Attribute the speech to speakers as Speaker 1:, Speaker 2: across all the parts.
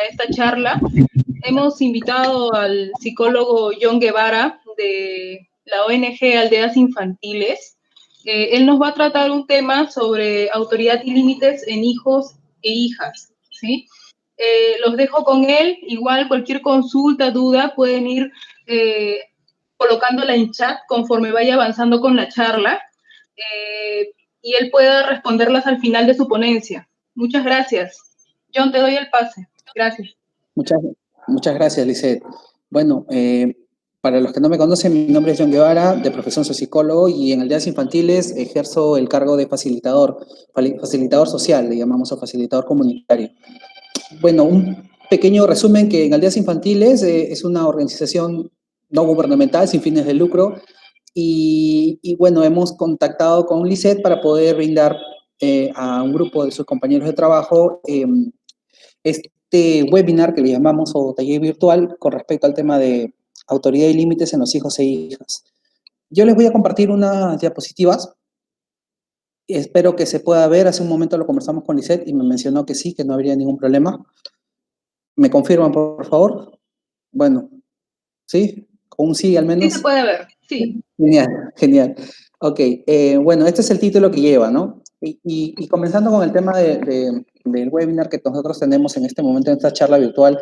Speaker 1: esta charla. Hemos invitado al psicólogo John Guevara de la ONG Aldeas Infantiles. Él nos va a tratar un tema sobre autoridad y límites en hijos e hijas, ¿sí? Los dejo con él. Igual cualquier consulta, duda, pueden ir colocándola en chat conforme vaya avanzando con la charla y él pueda responderlas al final de su ponencia. Muchas gracias. John, te doy el pase. Gracias.
Speaker 2: Muchas gracias, Lisette. Bueno, para los que no me conocen, mi nombre es John Guevara, de profesión soy psicólogo, y en Aldeas Infantiles ejerzo el cargo de facilitador social, le llamamos, o facilitador comunitario. Bueno, un pequeño resumen: que en Aldeas Infantiles es una organización no gubernamental sin fines de lucro, y bueno, hemos contactado con Lisette para poder brindar a un grupo de sus compañeros de trabajo este webinar que le llamamos, o taller virtual, con respecto al tema de autoridad y límites en los hijos e hijas. Yo les voy a compartir unas diapositivas. Espero que se pueda ver. Hace un momento lo conversamos con Lisette y me mencionó que sí, que no habría ningún problema. ¿Me confirman, por favor? Bueno, ¿sí? ¿Con un sí al menos?
Speaker 1: Sí se puede ver, sí.
Speaker 2: Genial, genial. Ok, bueno, este es el título que lleva, ¿no? Y comenzando con el tema del webinar que nosotros tenemos en este momento, en esta charla virtual,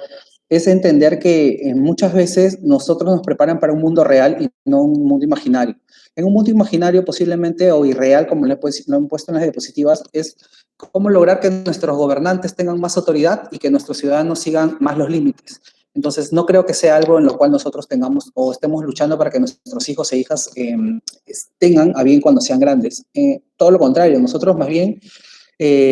Speaker 2: es entender que muchas veces nosotros nos preparan para un mundo real y no un mundo imaginario. En un mundo imaginario posiblemente, o irreal, como lo han puesto en las diapositivas, es cómo lograr que nuestros gobernantes tengan más autoridad y que nuestros ciudadanos sigan más los límites. Entonces, no creo que sea algo en lo cual nosotros tengamos o estemos luchando para que nuestros hijos e hijas tengan a bien cuando sean grandes. Todo lo contrario, nosotros más bien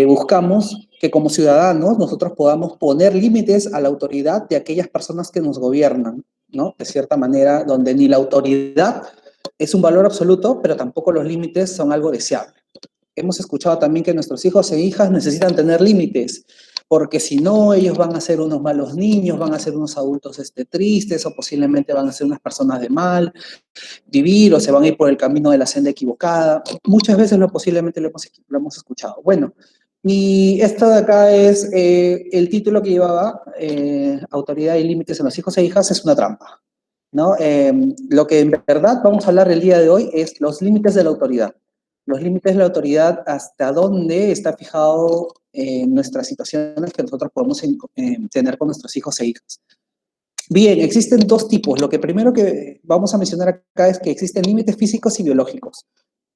Speaker 2: buscamos que como ciudadanos nosotros podamos poner límites a la autoridad de aquellas personas que nos gobiernan, ¿no? De cierta manera, donde ni la autoridad es un valor absoluto, pero tampoco los límites son algo deseable. Hemos escuchado también que nuestros hijos e hijas necesitan tener límites, porque si no, ellos van a ser unos malos niños, van a ser unos adultos tristes, o posiblemente van a ser unas personas de mal vivir, o se van a ir por el camino de la senda equivocada. Muchas veces posiblemente lo hemos escuchado. Bueno, y esto de acá es el título que llevaba, Autoridad y límites en los hijos e hijas, es una trampa, ¿no? Lo que en verdad vamos a hablar el día de hoy es los límites de la autoridad. Los límites de la autoridad, hasta dónde está fijado nuestras situaciones que nosotros podemos tener con nuestros hijos e hijas. Bien, existen dos tipos. Lo que primero que vamos a mencionar acá es que existen límites físicos y biológicos.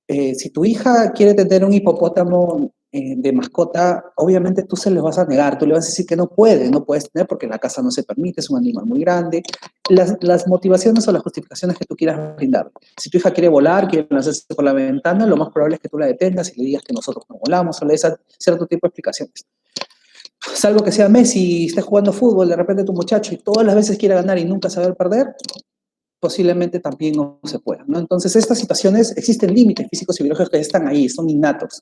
Speaker 2: Si tu hija quiere tener un hipopótamo de mascota, obviamente tú se los vas a negar, tú le vas a decir que no puedes tener porque en la casa no se permite, es un animal muy grande. Las motivaciones o las justificaciones que tú quieras brindar. Si tu hija quiere volar, quiere lanzarse por la ventana, lo más probable es que tú la detengas y le digas que nosotros no volamos, o le des cierto tipo de explicaciones. Salvo que sea Messi y esté jugando fútbol, de repente tu muchacho, y todas las veces quiere ganar y nunca saber perder, posiblemente también no se pueda, ¿no? Entonces, estas situaciones, existen límites físicos y biológicos que están ahí, son innatos.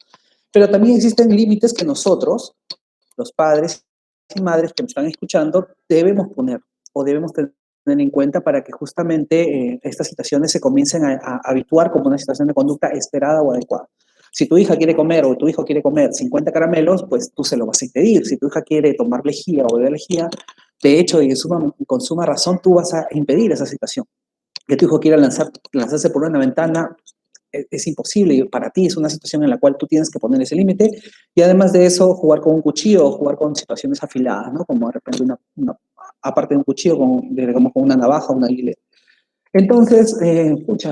Speaker 2: Pero también existen límites que nosotros, los padres y madres que me están escuchando, debemos poner o debemos tener en cuenta para que justamente estas situaciones se comiencen a habituar como una situación de conducta esperada o adecuada. Si tu hija quiere comer o tu hijo quiere comer 50 caramelos, pues tú se lo vas a impedir. Si tu hija quiere tomar lejía o beber lejía, de hecho, y con suma razón, tú vas a impedir esa situación. Que tu hijo quiera lanzarse por una ventana, es imposible, y para ti es una situación en la cual tú tienes que poner ese límite, y además de eso, jugar con un cuchillo o jugar con situaciones afiladas, ¿no? Como de repente aparte de un cuchillo, digamos, con una navaja o una guileta. Entonces,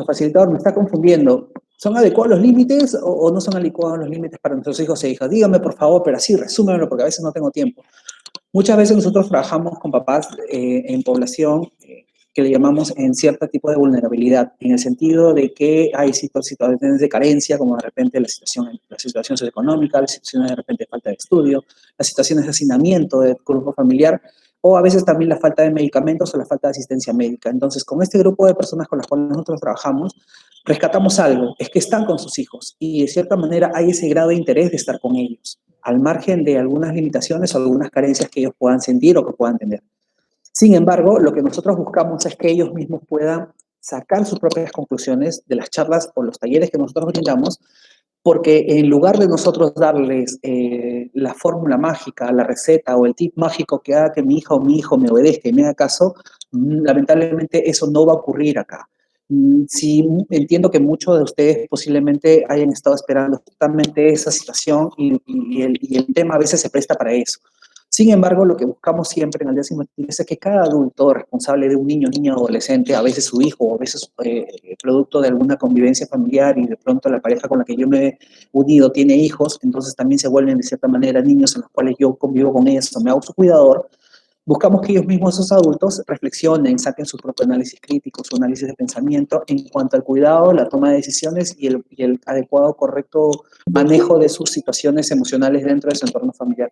Speaker 2: facilitador, me está confundiendo. ¿Son adecuados los límites o no son adecuados los límites para nuestros hijos e hijas? Dígame, por favor, pero así, resúmelo, porque a veces no tengo tiempo. Muchas veces nosotros trabajamos con papás en población que le llamamos en cierto tipo de vulnerabilidad, en el sentido de que hay situaciones de carencia, como de repente la situación socioeconómica, las situaciones de repente de falta de estudio, las situaciones de hacinamiento del grupo familiar, o a veces también la falta de medicamentos o la falta de asistencia médica. Entonces, con este grupo de personas con las cuales nosotros trabajamos, rescatamos algo, es que están con sus hijos y de cierta manera hay ese grado de interés de estar con ellos, al margen de algunas limitaciones o algunas carencias que ellos puedan sentir o que puedan tener. Sin embargo, lo que nosotros buscamos es que ellos mismos puedan sacar sus propias conclusiones de las charlas o los talleres que nosotros brindamos, Porque en lugar de nosotros darles la fórmula mágica, la receta o el tip mágico que haga que mi hija o mi hijo me obedezca y me haga caso, lamentablemente eso no va a ocurrir acá. Sí, entiendo que muchos de ustedes posiblemente hayan estado esperando justamente esa situación y el tema a veces se presta para eso. Sin embargo, lo que buscamos siempre en el décimo es que cada adulto responsable de un niño, niña o adolescente, a veces su hijo, o a veces producto de alguna convivencia familiar y de pronto la pareja con la que yo me he unido tiene hijos, entonces también se vuelven de cierta manera niños en los cuales yo convivo con ellos o me hago su cuidador. Buscamos que ellos mismos, esos adultos, reflexionen, saquen su propio análisis crítico, su análisis de pensamiento en cuanto al cuidado, la toma de decisiones y el adecuado, correcto manejo de sus situaciones emocionales dentro de su entorno familiar.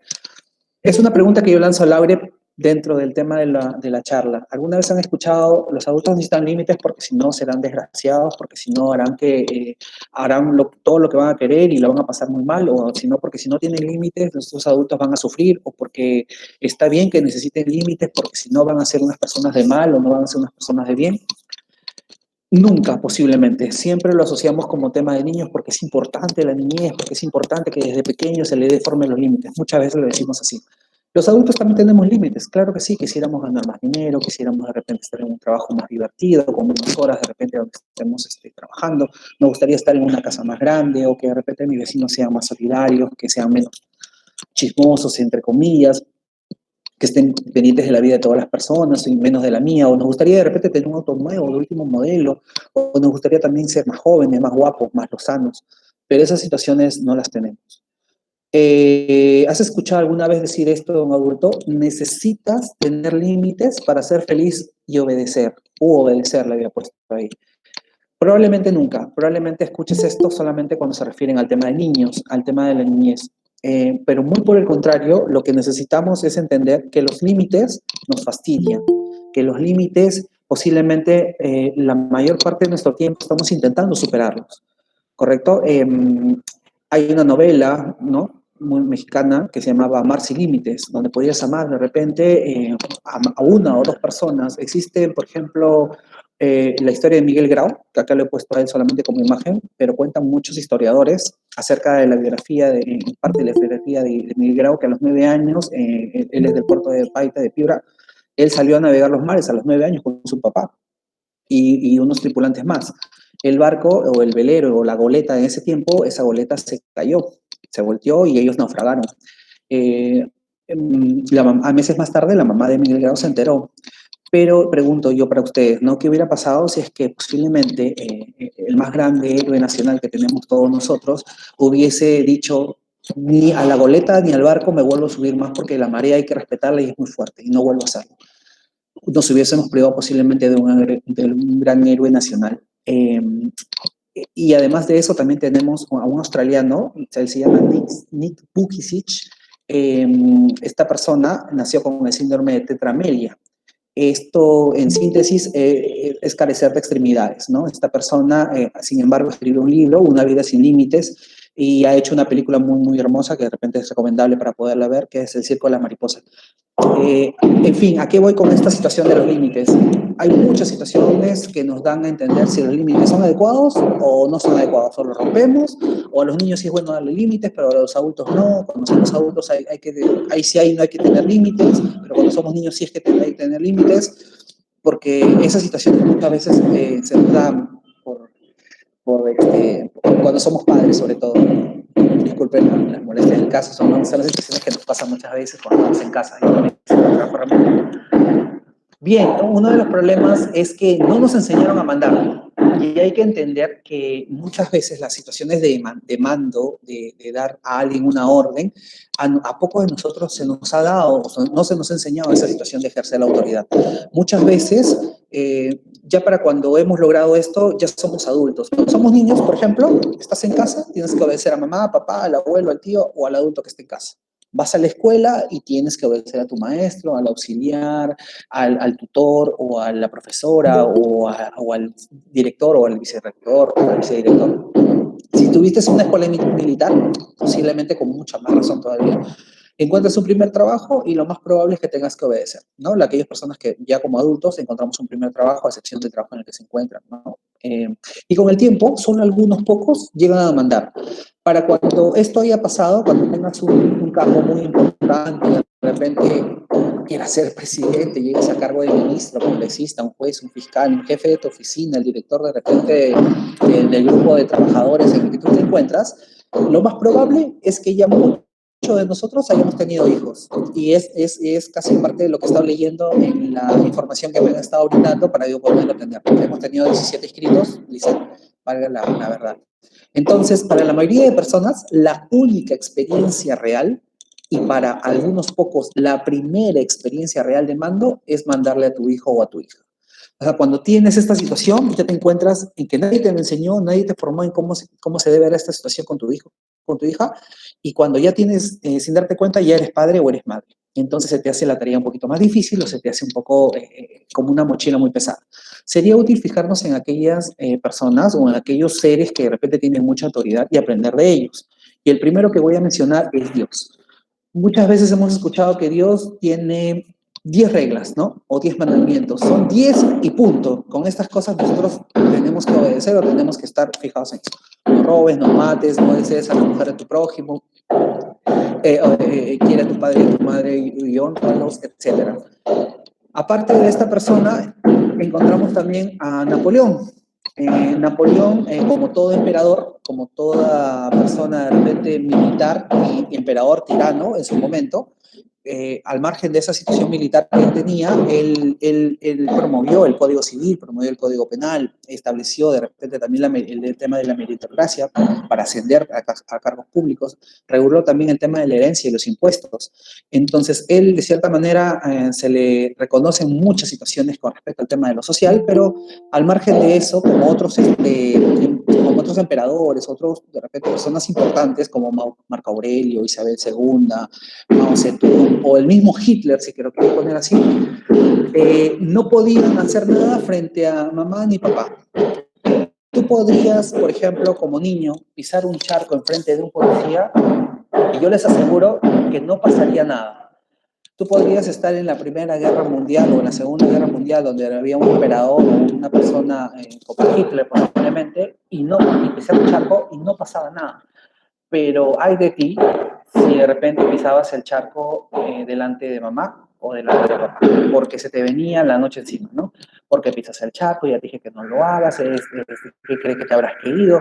Speaker 2: Es una pregunta que yo lanzo al aire dentro del tema de la charla. ¿Alguna vez han escuchado los adultos necesitan límites porque si no serán desgraciados, porque si no harán todo lo que van a querer y lo van a pasar muy mal, o si no, porque si no tienen límites, estos adultos van a sufrir, o porque está bien que necesiten límites, porque si no van a ser unas personas de mal o no van a ser unas personas de bien? Nunca, posiblemente. Siempre lo asociamos como tema de niños porque es importante la niñez, porque es importante que desde pequeño se le dé forma a los límites. Muchas veces lo decimos así. Los adultos también tenemos límites, claro que sí, quisiéramos ganar más dinero, quisiéramos de repente estar en un trabajo más divertido, con menos horas de repente donde estemos trabajando, me gustaría estar en una casa más grande o que de repente mis vecinos sean más solidarios, que sean menos chismosos, entre comillas, que estén pendientes de la vida de todas las personas y menos de la mía, o nos gustaría de repente tener un auto nuevo, de último modelo, o nos gustaría también ser más jóvenes, más guapos, más lozanos, pero esas situaciones no las tenemos. ¿Has escuchado alguna vez decir esto de un adulto? Necesitas tener límites para ser feliz y obedecer, o obedecer, le había puesto ahí. Probablemente nunca, probablemente escuches esto solamente cuando se refieren al tema de niños, al tema de la niñez. Pero muy por el contrario, lo que necesitamos es entender que los límites nos fastidian, que los límites posiblemente la mayor parte de nuestro tiempo estamos intentando superarlos, ¿correcto? Hay una novela, ¿no? Muy mexicana que se llamaba Amar sin límites, donde podías amar de repente a una o dos personas. Existe, por ejemplo, la historia de Miguel Grau, que acá lo he puesto a él solamente como imagen, pero cuentan muchos historiadores acerca de la biografía, parte de la biografía de Miguel Grau, que a los 9 años, él es del puerto de Paita, de Piura, él salió a navegar los mares a los 9 años con su papá y unos tripulantes más. El barco o el velero o la goleta en ese tiempo, esa goleta se cayó, se volteó y ellos naufragaron. Eh, a meses más tarde la mamá de Miguel Grau se enteró. Pero pregunto yo para ustedes, ¿no? ¿Qué hubiera pasado si es que posiblemente el más grande héroe nacional que tenemos todos nosotros hubiese dicho, ni a la goleta ni al barco me vuelvo a subir más porque la marea hay que respetarla y es muy fuerte y no vuelvo a hacerlo? Nos hubiésemos privado posiblemente de un gran héroe nacional. Y además de eso también tenemos a un australiano, él se llama Nick Vujicic. Esta persona nació con el síndrome de tetramelia. Esto, en síntesis, es carecer de extremidades, ¿no? Esta persona, sin embargo, escribió un libro, Una vida sin límites, y ha hecho una película muy, muy hermosa que de repente es recomendable para poderla ver, que es El circo de las mariposas. En fin, ¿a qué voy con esta situación de los límites? Hay muchas situaciones que nos dan a entender si los límites son adecuados o no son adecuados, o los rompemos, o a los niños sí es bueno darle límites, pero a los adultos no. Cuando somos adultos ahí sí no hay que tener límites, pero cuando somos niños sí es que hay que tener límites, porque esas situaciones muchas veces se nos dan cuando somos padres, sobre todo. Disculpen las molestias del caso, son las situaciones que nos pasan muchas veces cuando estamos en casa. Bien, uno de los problemas es que no nos enseñaron a mandar. Y hay que entender que muchas veces las situaciones de mando, de dar a alguien una orden, a pocos de nosotros se nos ha dado, no se nos ha enseñado esa situación de ejercer la autoridad. Muchas veces, ya para cuando hemos logrado esto, ya somos adultos. Cuando somos niños, por ejemplo, estás en casa, tienes que obedecer a mamá, a papá, al abuelo, al tío o al adulto que esté en casa. Vas a la escuela y tienes que obedecer a tu maestro, al auxiliar, al tutor o a la profesora o al director o al vicerrector o al vicedirector. Si tuviste una escuela militar, posiblemente con mucha más razón todavía, encuentras un primer trabajo y lo más probable es que tengas que obedecer, ¿no? Aquellas personas que ya como adultos encontramos un primer trabajo, a excepción del trabajo en el que se encuentran, ¿no? Y con el tiempo, solo algunos pocos llegan a demandar. Para cuando esto haya pasado, cuando tengas un cargo muy importante, de repente quieras ser presidente, llegues a cargo de ministro, congresista, un juez, un fiscal, un jefe de tu oficina, el director de repente del grupo de trabajadores en el que tú te encuentras, lo más probable es que ya muchos de nosotros hayamos tenido hijos. Y es casi parte de lo que he estado leyendo en la información que me han estado brindando para yo poderlo tener. Hemos tenido 17 inscritos, dice, valga la verdad. Entonces, para la mayoría de personas, la única experiencia real y para algunos pocos, la primera experiencia real de mando es mandarle a tu hijo o a tu hija. O sea, cuando tienes esta situación, ya te encuentras en que nadie te enseñó, nadie te formó en cómo se debe ver esta situación con tu hijo, con tu hija, y cuando ya tienes, sin darte cuenta, ya eres padre o eres madre. Entonces se te hace la tarea un poquito más difícil o se te hace un poco como una mochila muy pesada. Sería útil fijarnos en aquellas personas o en aquellos seres que de repente tienen mucha autoridad y aprender de ellos. Y el primero que voy a mencionar es Dios. Muchas veces hemos escuchado que Dios tiene 10 reglas, ¿no? O 10 mandamientos. Son 10 y punto. Con estas cosas nosotros tenemos que obedecer o tenemos que estar fijados en eso. No robes, no mates, no desees a la mujer de tu prójimo, quiere a tu padre y a tu madre y honralos, etc. Aparte de esta persona, encontramos también a Napoleón. Napoleón, como todo emperador, como toda persona de repente militar y emperador tirano en su momento, al margen de esa situación militar que él tenía, él promovió el Código Civil, promovió el Código Penal, estableció de repente también el tema de la meritocracia para ascender a cargos públicos, reguló también el tema de la herencia y los impuestos. Entonces, él de cierta manera se le reconocen muchas situaciones con respecto al tema de lo social, pero al margen de eso, como otros emperadores, otros de repente personas importantes como Marco Aurelio, Isabel II, Mao Zedong, o el mismo Hitler, si quiero poner así, no podían hacer nada frente a mamá ni papá. Tú podrías, por ejemplo, como niño, pisar un charco enfrente de un policía y yo les aseguro que no pasaría nada. Tú podrías estar en la Primera Guerra Mundial o en la Segunda Guerra Mundial, donde había un emperador o una persona como Hitler, probablemente, y pisar un charco y no pasaba nada. Pero hay de ti si de repente pisabas el charco delante de mamá o delante de papá, porque se te venía la noche encima, ¿no? Porque pisas el charco, ya te dije que no lo hagas, que cree que te habrás querido,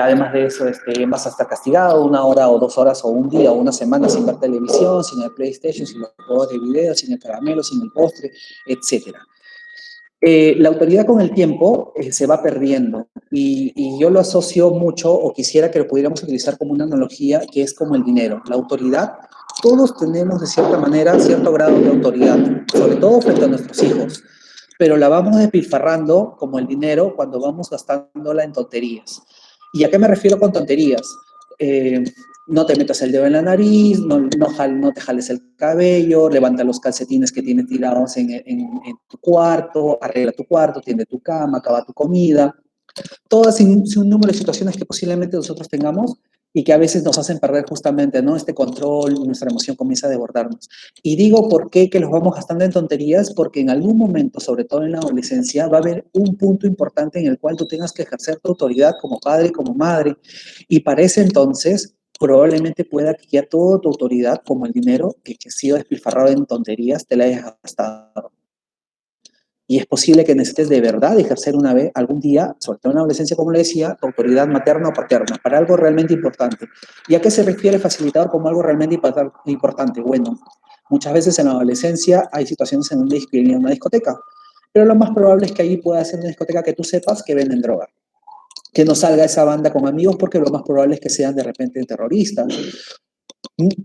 Speaker 2: además de eso vas a estar castigado 1 hora o 2 horas o un día o una semana sin ver televisión, sin el PlayStation, sin los juegos de video, sin el caramelo, sin el postre, etcétera. La autoridad con el tiempo se va perdiendo y yo lo asocio mucho o quisiera que lo pudiéramos utilizar como una analogía que es como el dinero. La autoridad, todos tenemos de cierta manera cierto grado de autoridad, sobre todo frente a nuestros hijos, pero la vamos despilfarrando como el dinero cuando vamos gastándola en tonterías. ¿Y a qué me refiero con tonterías? Eh, no te metas el dedo en la nariz, no te jales el cabello, levanta los calcetines que tienes tirados en tu cuarto, arregla tu cuarto, tiende tu cama, acaba tu comida. Todas sin un número de situaciones que posiblemente nosotros tengamos y que a veces nos hacen perder justamente, ¿no? Este control, nuestra emoción comienza a desbordarnos. Y digo por qué que los vamos gastando en tonterías, porque en algún momento, sobre todo en la adolescencia, va a haber un punto importante en el cual tú tengas que ejercer tu autoridad como padre y como madre. Y para ese entonces, probablemente pueda que ya toda tu autoridad, como el dinero que ha sido despilfarrado en tonterías, te la hayas gastado. Y es posible que necesites de verdad ejercer una vez, algún día, sobre todo en la adolescencia, como le decía, autoridad materna o paterna, para algo realmente importante. ¿Y a qué se refiere facilitador como algo realmente importante? Bueno, muchas veces en la adolescencia hay situaciones en donde hay que ir a una discoteca, pero lo más probable es que ahí pueda ser una discoteca que tú sepas que venden droga. Que no salga esa banda con amigos porque lo más probable es que sean de repente terroristas.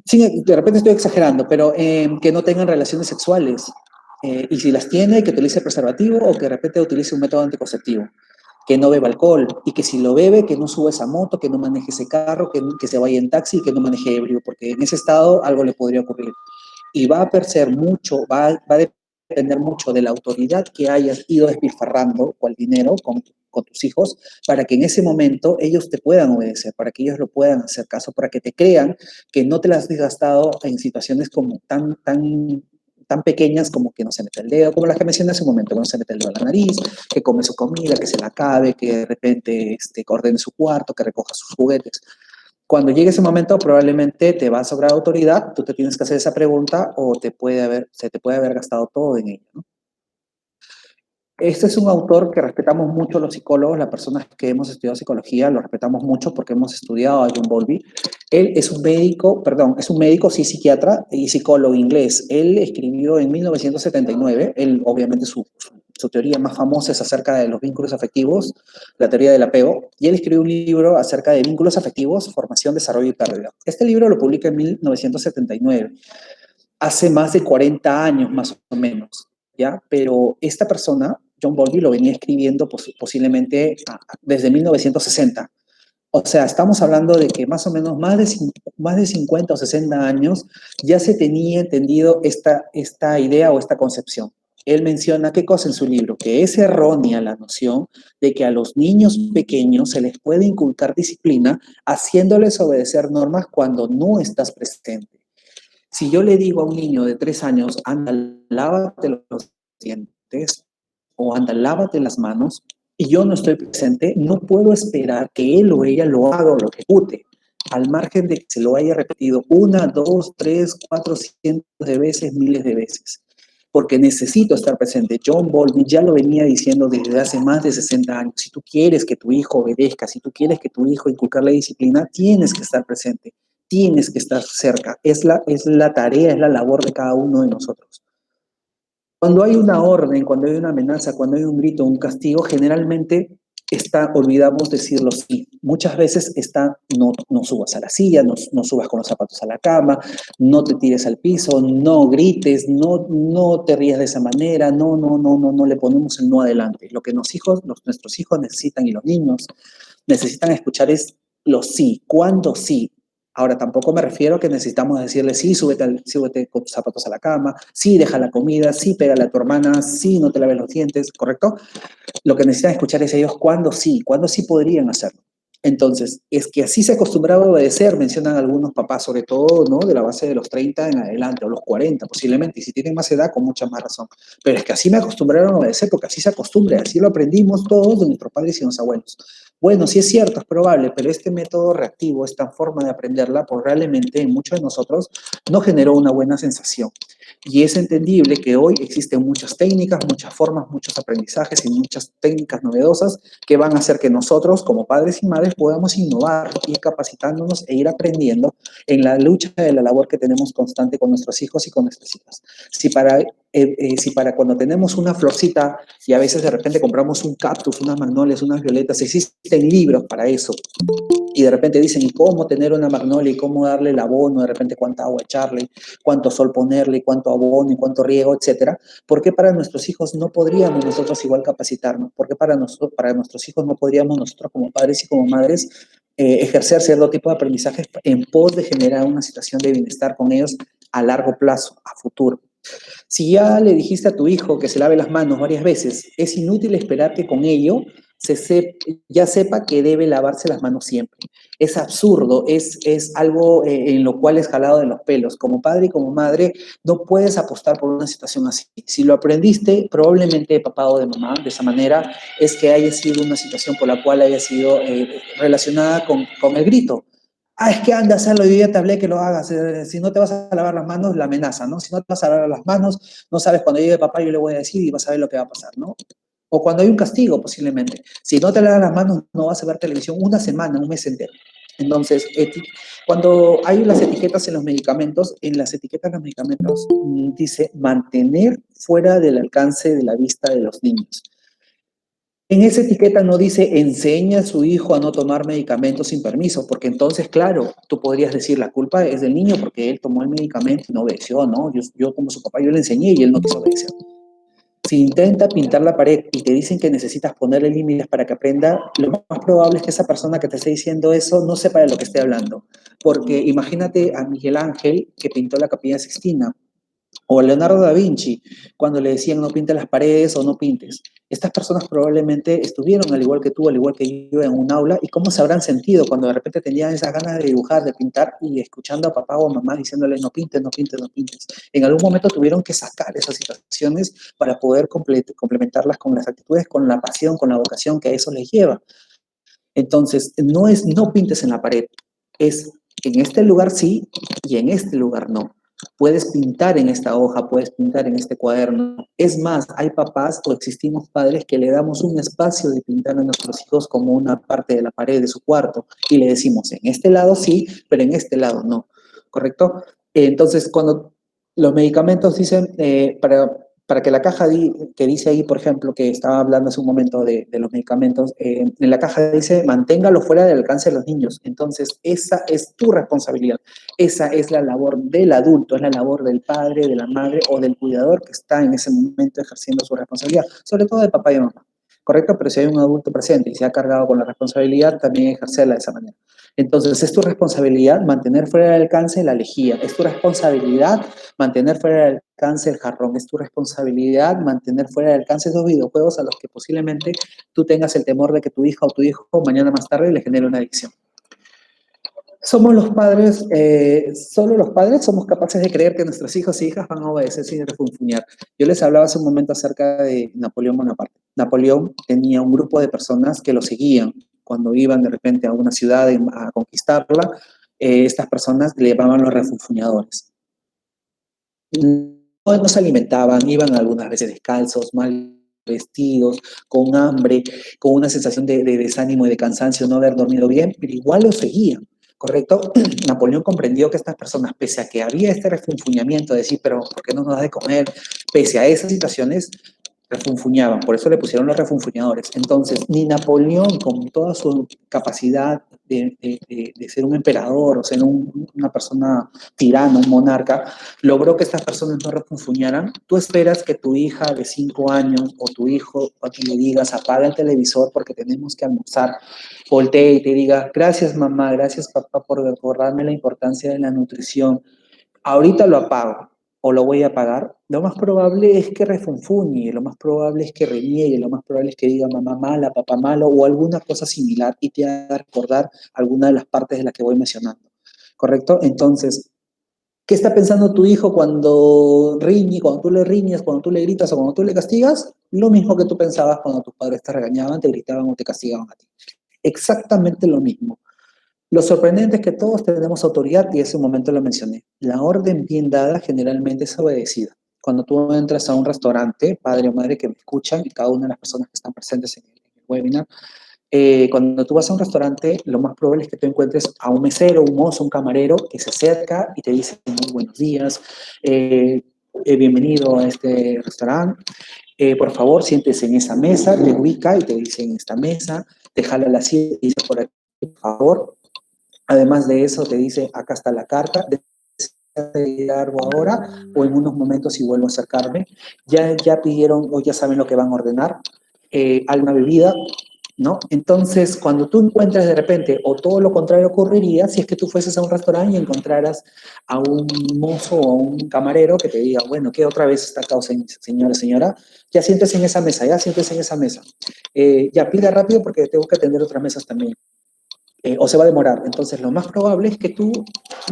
Speaker 2: Sí, de repente estoy exagerando, pero que no tengan relaciones sexuales. Y si las tiene, que utilice preservativo o que de repente utilice un método anticonceptivo. Que no beba alcohol y que si lo bebe, que no suba esa moto, que no maneje ese carro, que se vaya en taxi y que no maneje ebrio, porque en ese estado algo le podría ocurrir. Y va a perder mucho, va a depender mucho de la autoridad que hayas ido despilfarrando con el dinero, con tus hijos, para que en ese momento ellos te puedan obedecer, para que ellos lo puedan hacer caso, para que te crean que no te las has gastado en situaciones como tan tan pequeñas como que no se mete el dedo, como las que mencioné hace un momento, que no se mete el dedo a la nariz, que come su comida, que se la acabe, que de repente ordene su cuarto, que recoja sus juguetes. Cuando llegue ese momento, probablemente te va a sobrar autoridad, tú te tienes que hacer esa pregunta o se te puede haber gastado todo en ella, ¿no? Este es un autor que respetamos mucho los psicólogos, las personas que hemos estudiado psicología, lo respetamos mucho porque hemos estudiado a John Bowlby. Él es un médico, perdón, es un médico, sí, psiquiatra y psicólogo inglés. Él escribió en 1979, él, obviamente su teoría más famosa es acerca de los vínculos afectivos, la teoría del apego, y él escribió un libro acerca de vínculos afectivos, formación, desarrollo y pérdida. Este libro lo publica en 1979, hace más de 40 años más o menos, ¿ya? Pero esta persona, John Bowlby, lo venía escribiendo posiblemente desde 1960. O sea, estamos hablando de que más o menos más de 50 o 60 años ya se tenía entendido esta idea o esta concepción. Él menciona qué cosa en su libro, que es errónea la noción de que a los niños pequeños se les puede inculcar disciplina haciéndoles obedecer normas cuando no estás presente. Si yo le digo a un niño de 3 años, anda, lávate los dientes o anda, lávate las manos, y yo no estoy presente, no puedo esperar que él o ella lo haga o lo ejecute, al margen de que se lo haya repetido una, dos, tres, cuatro, cientos de veces, miles de veces. Porque necesito estar presente. John Bowlby ya lo venía diciendo desde hace más de 60 años. Si tú quieres que tu hijo obedezca, si tú quieres que tu hijo inculcarle disciplina, tienes que estar presente, tienes que estar cerca. Es la tarea, es la labor de cada uno de nosotros. Cuando hay una orden, cuando hay una amenaza, cuando hay un grito, un castigo, generalmente olvidamos decirlo sí. Muchas veces no subas a la silla, no subas con los zapatos a la cama, no te tires al piso, no grites, no te rías de esa manera, no le ponemos el no adelante. Lo que nuestros hijos necesitan y los niños necesitan escuchar es los sí, cuándo sí. Ahora, tampoco me refiero a que necesitamos decirle, sí, súbete con tus zapatos a la cama, sí, deja la comida, sí, pégale a tu hermana, sí, no te laves los dientes, ¿correcto? Lo que necesitan escuchar es ellos cuándo sí podrían hacerlo. Entonces, es que así se acostumbraba a obedecer, mencionan algunos papás, sobre todo, ¿no? De la base de los 30 en adelante, o los 40 posiblemente, y si tienen más edad, con mucha más razón. Pero es que así me acostumbraron a obedecer, porque así se acostumbra, así lo aprendimos todos de nuestros padres y nuestros abuelos. Bueno, sí es cierto, es probable, pero este método reactivo, esta forma de aprenderla, probablemente en muchos de nosotros no generó una buena sensación. Y es entendible que hoy existen muchas técnicas, muchas formas, muchos aprendizajes y muchas técnicas novedosas que van a hacer que nosotros, como padres y madres, podamos innovar, ir capacitándonos e ir aprendiendo en la lucha de la labor que tenemos constante con nuestros hijos y con nuestras hijas. Si para cuando tenemos una florcita y a veces de repente compramos un cactus, unas magnolias, unas violetas, existen libros para eso, y de repente dicen, ¿y cómo tener una magnolia? ¿Y cómo darle el abono? De repente, ¿cuánta agua echarle? ¿Cuánto sol ponerle? ¿Cuánto abono? ¿Y cuánto riego? Etcétera. ¿Por qué para nuestros hijos no podríamos nosotros igual capacitarnos? ¿Por qué para nuestros hijos no podríamos nosotros como padres y como madres ejercer cierto tipo de aprendizajes en pos de generar una situación de bienestar con ellos a largo plazo, a futuro? Si ya le dijiste a tu hijo que se lave las manos varias veces, es inútil esperar que con ello ya sepa que debe lavarse las manos siempre. Es absurdo, es algo en lo cual es jalado de los pelos. Como padre y como madre, no puedes apostar por una situación así. Si lo aprendiste, probablemente de papá o de mamá, de esa manera, es que haya sido una situación por la cual haya sido relacionada con el grito. Ah, es que anda a hacerlo, yo ya te hablé que lo hagas. Si no te vas a lavar las manos, la amenaza, ¿no? Si no te vas a lavar las manos, no sabes cuando llegue papá, yo le voy a decir y vas a ver lo que va a pasar, ¿no? O cuando hay un castigo, posiblemente. Si no te lavas las manos, no vas a ver televisión una semana, un mes entero. Entonces, cuando hay las etiquetas en los medicamentos, en las etiquetas de los medicamentos dice mantener fuera del alcance de la vista de los niños. En esa etiqueta no dice enseña a su hijo a no tomar medicamentos sin permiso, porque entonces, claro, tú podrías decir la culpa es del niño porque él tomó el medicamento y no obedeció, ¿no? Yo como su papá, yo le enseñé y él no quiso obedecer. Si intenta pintar la pared y te dicen que necesitas ponerle límites para que aprenda, lo más probable es que esa persona que te esté diciendo eso no sepa de lo que esté hablando. Porque imagínate a Miguel Ángel que pintó la Capilla Sixtina. O Leonardo da Vinci, cuando le decían no pintes las paredes o no pintes. Estas personas probablemente estuvieron, al igual que tú, al igual que yo, en un aula, y cómo se habrán sentido cuando de repente tenían esas ganas de dibujar, de pintar, y escuchando a papá o a mamá diciéndole no pintes, no pintes, no pintes. En algún momento tuvieron que sacar esas situaciones para poder complementarlas con las actitudes, con la pasión, con la vocación que a eso les lleva. Entonces, no es no pintes en la pared, es en este lugar sí y en este lugar no. Puedes pintar en esta hoja, puedes pintar en este cuaderno. Es más, hay papás o existimos padres que le damos un espacio de pintar a nuestros hijos como una parte de la pared de su cuarto y le decimos, en este lado sí, pero en este lado no. ¿Correcto? Entonces, cuando los medicamentos dicen, para que la caja que dice ahí, por ejemplo, que estaba hablando hace un momento de los medicamentos, en la caja dice, manténgalo fuera del alcance de los niños. Entonces, esa es tu responsabilidad. Esa es la labor del adulto, es la labor del padre, de la madre o del cuidador que está en ese momento ejerciendo su responsabilidad, sobre todo de papá y mamá. ¿Correcto? Pero si hay un adulto presente y se ha cargado con la responsabilidad, también ejercerla de esa manera. Entonces, es tu responsabilidad mantener fuera del alcance la lejía, es tu responsabilidad mantener fuera del alcance el jarrón, es tu responsabilidad mantener fuera del alcance esos videojuegos a los que posiblemente tú tengas el temor de que tu hija o tu hijo mañana más tarde le genere una adicción. Somos los padres, solo los padres somos capaces de creer que nuestros hijos e hijas van a obedecer sin refunfuñar. Yo les hablaba hace un momento acerca de Napoleón Bonaparte. Napoleón tenía un grupo de personas que lo seguían cuando iban de repente a una ciudad a conquistarla. Estas personas le llamaban los refunfuñadores. No se alimentaban, iban algunas veces descalzos, mal vestidos, con hambre, con una sensación de desánimo y de cansancio, no haber dormido bien, pero igual lo seguían, ¿correcto? Napoleón comprendió que estas personas, pese a que había este refunfuñamiento de decir, pero ¿por qué no nos da de comer? Pese a esas situaciones, refunfuñaban, por eso le pusieron los refunfuñadores. Entonces, ni Napoleón, con toda su capacidad de ser un emperador o ser una persona tirana, un monarca, logró que estas personas no refunfuñaran. Tú esperas que tu hija de 5 años o tu hijo, a quien le digas, apaga el televisor porque tenemos que almorzar, voltee y te diga, gracias mamá, gracias papá por recordarme la importancia de la nutrición, ahorita lo apago o lo voy a apagar, lo más probable es que refunfuñe, lo más probable es que reniegue, lo más probable es que diga mamá mala, papá malo o alguna cosa similar y te haga recordar alguna de las partes de las que voy mencionando. ¿Correcto? Entonces, ¿qué está pensando tu hijo cuando riñe, cuando tú le riñes, cuando tú le gritas o cuando tú le castigas? Lo mismo que tú pensabas cuando tus padres te regañaban, te gritaban o te castigaban a ti. Exactamente lo mismo. Lo sorprendente es que todos tenemos autoridad y ese momento lo mencioné. La orden bien dada generalmente es obedecida. Cuando tú entras a un restaurante, padre o madre que me escuchan y cada una de las personas que están presentes en el webinar, cuando tú vas a un restaurante, lo más probable es que tú encuentres a un mesero, un mozo, un camarero que se acerca y te dice muy buenos días, bienvenido a este restaurante, por favor siéntese en esa mesa, te ubica y te dice en esta mesa, te jala la silla y dice por aquí, por favor. Además de eso, te dice, acá está la carta, de algo ahora o en unos momentos si vuelvo a acercarme. Ya pidieron o ya saben lo que van a ordenar, alguna bebida, ¿no? Entonces, cuando tú encuentres de repente, o todo lo contrario ocurriría, si es que tú fueses a un restaurante y encontraras a un mozo o a un camarero que te diga, bueno, ¿qué otra vez está acá, señora? Ya siéntese en esa mesa, ya siéntese en esa mesa. Ya pida rápido porque tengo que atender otras mesas también. O se va a demorar. Entonces, lo más probable es que tú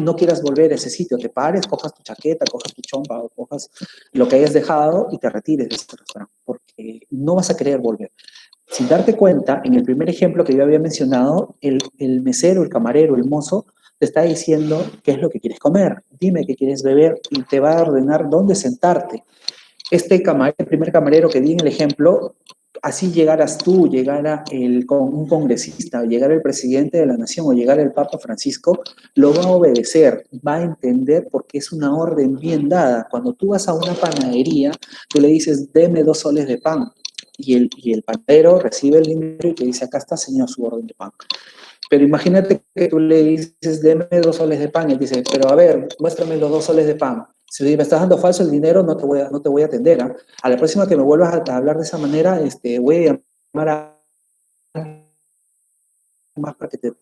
Speaker 2: no quieras volver a ese sitio, te pares, cojas tu chaqueta, cojas tu chompa o cojas lo que hayas dejado y te retires de ese restaurante, porque no vas a querer volver. Sin darte cuenta, en el primer ejemplo que yo había mencionado, el mesero, el camarero, el mozo, te está diciendo qué es lo que quieres comer, dime qué quieres beber y te va a ordenar dónde sentarte. El primer camarero que di en el ejemplo, así llegaras tú, llegara un congresista, llegara el presidente de la nación o llegara el Papa Francisco, lo va a obedecer, va a entender porque es una orden bien dada. Cuando tú vas a una panadería, tú le dices, deme 2 soles de pan. Y el panadero recibe el dinero y te dice, acá está, señor, su orden de pan. Pero imagínate que tú le dices, deme 2 soles de pan, y él dice, pero a ver, muéstrame los 2 soles de pan. Si me estás dando falso el dinero, no te voy a atender. ¿Eh? A la próxima que me vuelvas a hablar de esa manera, voy a llamar a más para que te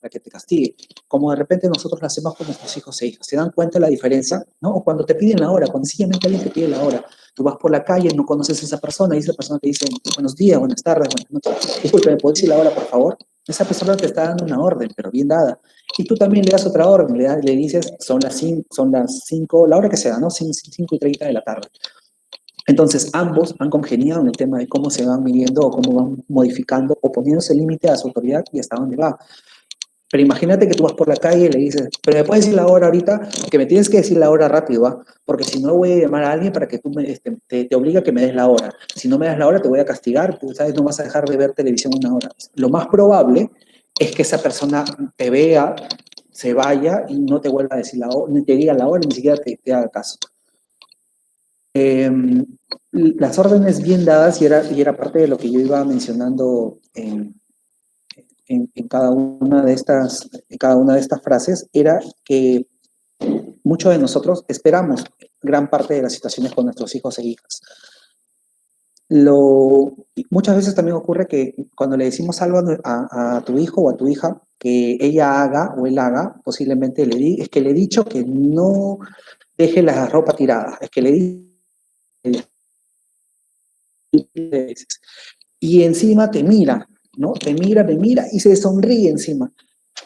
Speaker 2: para que te castigue, como de repente nosotros lo hacemos con nuestros hijos e hijas. ¿Se dan cuenta de la diferencia? ¿No? O cuando te piden la hora, cuando sencillamente alguien te pide la hora, tú vas por la calle, no conoces a esa persona y esa persona te dice buenos días, buenas tardes, buenas noches. Disculpe, ¿me puedes decir la hora, por favor? Esa persona te está dando una orden, pero bien dada. Y tú también le das otra orden, le dices, son las 5, la hora que sea, ¿no? 5:30 de la tarde. Entonces, ambos han congeniado en el tema de cómo se van midiendo o cómo van modificando o poniéndose límite a su autoridad y hasta dónde va. Pero imagínate que tú vas por la calle y le dices, pero ¿me puedes decir la hora ahorita? Que me tienes que decir la hora rápido, ¿va? Porque si no voy a llamar a alguien para que tú te obligue a que me des la hora. Si no me das la hora te voy a castigar, tú sabes, no vas a dejar de ver televisión una hora. Lo más probable es que esa persona te vea, se vaya y no te vuelva a decir la hora, ni te diga la hora, ni siquiera te haga caso. Las órdenes bien dadas, y era parte de lo que yo iba mencionando en cada una de estas frases, era que muchos de nosotros esperamos gran parte de las situaciones con nuestros hijos e hijas. Muchas veces también ocurre que cuando le decimos algo a tu hijo o a tu hija que ella haga o él haga, posiblemente es que le he dicho que no deje la ropa tirada, es que le he y encima te mira, ¿no? Te mira y se sonríe encima.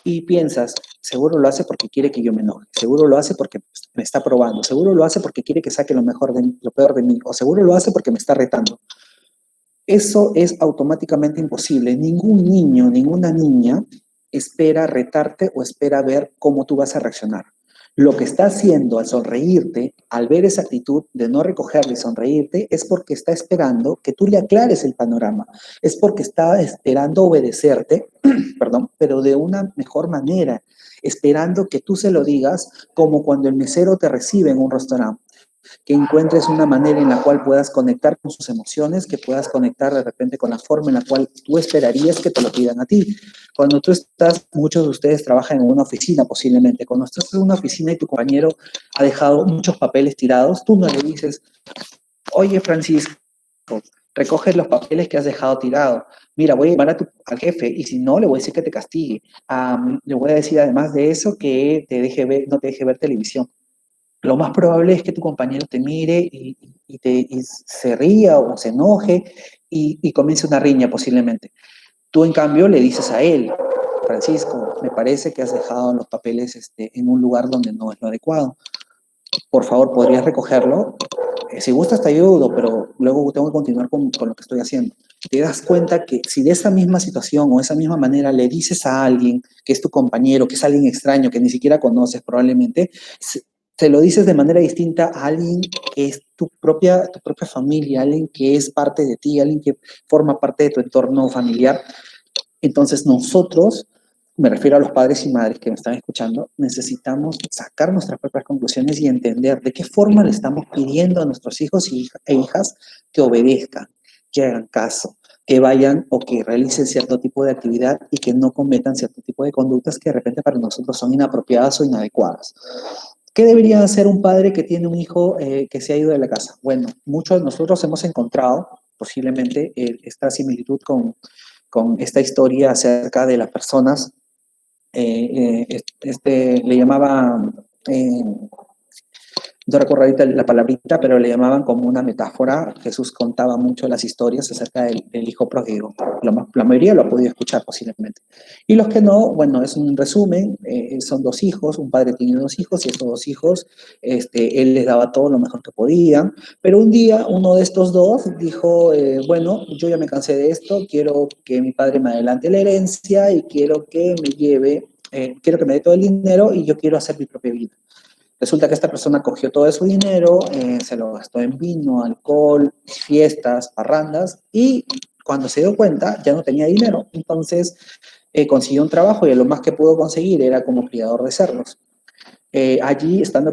Speaker 2: Y piensas, seguro lo hace porque quiere que yo me enoje, seguro lo hace porque me está probando, seguro lo hace porque quiere que saque lo peor de mí, o seguro lo hace porque me está retando. Eso es automáticamente imposible. Ningún niño, ninguna niña espera retarte o espera ver cómo tú vas a reaccionar. Lo que está haciendo al sonreírte, al ver esa actitud de no recogerle y sonreírte, es porque está esperando que tú le aclares el panorama. Es porque está esperando obedecerte, perdón, pero de una mejor manera, esperando que tú se lo digas como cuando el mesero te recibe en un restaurante, que encuentres una manera en la cual puedas conectar con sus emociones, que puedas conectar de repente con la forma en la cual tú esperarías que te lo pidan a ti. Cuando tú estás, muchos de ustedes trabajan en una oficina posiblemente, cuando estás en una oficina y tu compañero ha dejado muchos papeles tirados, tú no le dices, oye Francisco, recoge los papeles que has dejado tirados. Mira, voy a llamar al jefe y si no, le voy a decir que te castigue. Le voy a decir además de eso que no te deje ver televisión. Lo más probable es que tu compañero te mire y se ría o se enoje y comience una riña posiblemente. Tú, en cambio, le dices a él, Francisco, me parece que has dejado los papeles en un lugar donde no es lo adecuado. Por favor, ¿podrías recogerlo? Si gustas te ayudo, pero luego tengo que continuar con lo que estoy haciendo. Te das cuenta que si de esa misma situación o de esa misma manera le dices a alguien que es tu compañero, que es alguien extraño, que ni siquiera conoces probablemente, te lo dices de manera distinta a alguien que es tu propia familia, alguien que es parte de ti, alguien que forma parte de tu entorno familiar. Entonces nosotros, me refiero a los padres y madres que me están escuchando, necesitamos sacar nuestras propias conclusiones y entender de qué forma le estamos pidiendo a nuestros hijos e hijas que obedezcan, que hagan caso, que vayan o que realicen cierto tipo de actividad y que no cometan cierto tipo de conductas que de repente para nosotros son inapropiadas o inadecuadas. ¿Qué debería hacer un padre que tiene un hijo que se ha ido de la casa? Bueno, muchos de nosotros hemos encontrado posiblemente esta similitud con esta historia acerca de las personas. Le llamaba, no recuerdo ahorita la palabrita, pero le llamaban como una metáfora. Jesús contaba mucho las historias acerca del hijo pródigo. La mayoría lo ha podido escuchar posiblemente. Y los que no, bueno, es un resumen. Son dos hijos, un padre tiene dos hijos y estos dos hijos, él les daba todo lo mejor que podían. Pero un día uno de estos dos dijo, bueno, yo ya me cansé de esto, quiero que mi padre me adelante la herencia y quiero que me dé todo el dinero y yo quiero hacer mi propia vida. Resulta que esta persona cogió todo su dinero, se lo gastó en vino, alcohol, fiestas, parrandas, y cuando se dio cuenta ya no tenía dinero. Entonces consiguió un trabajo y lo más que pudo conseguir era como criador de cerdos. Allí, estando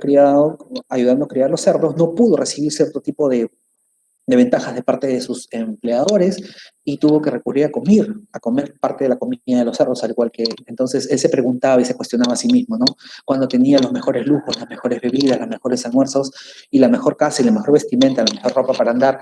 Speaker 2: ayudando a criar los cerdos, no pudo recibir cierto tipo de ventajas de parte de sus empleadores y tuvo que recurrir a comer parte de la comida de los cerdos, al igual que él. Entonces él se preguntaba y se cuestionaba a sí mismo, ¿no? Cuando tenía los mejores lujos, las mejores bebidas, los mejores almuerzos y la mejor casa y la mejor vestimenta, la mejor ropa para andar,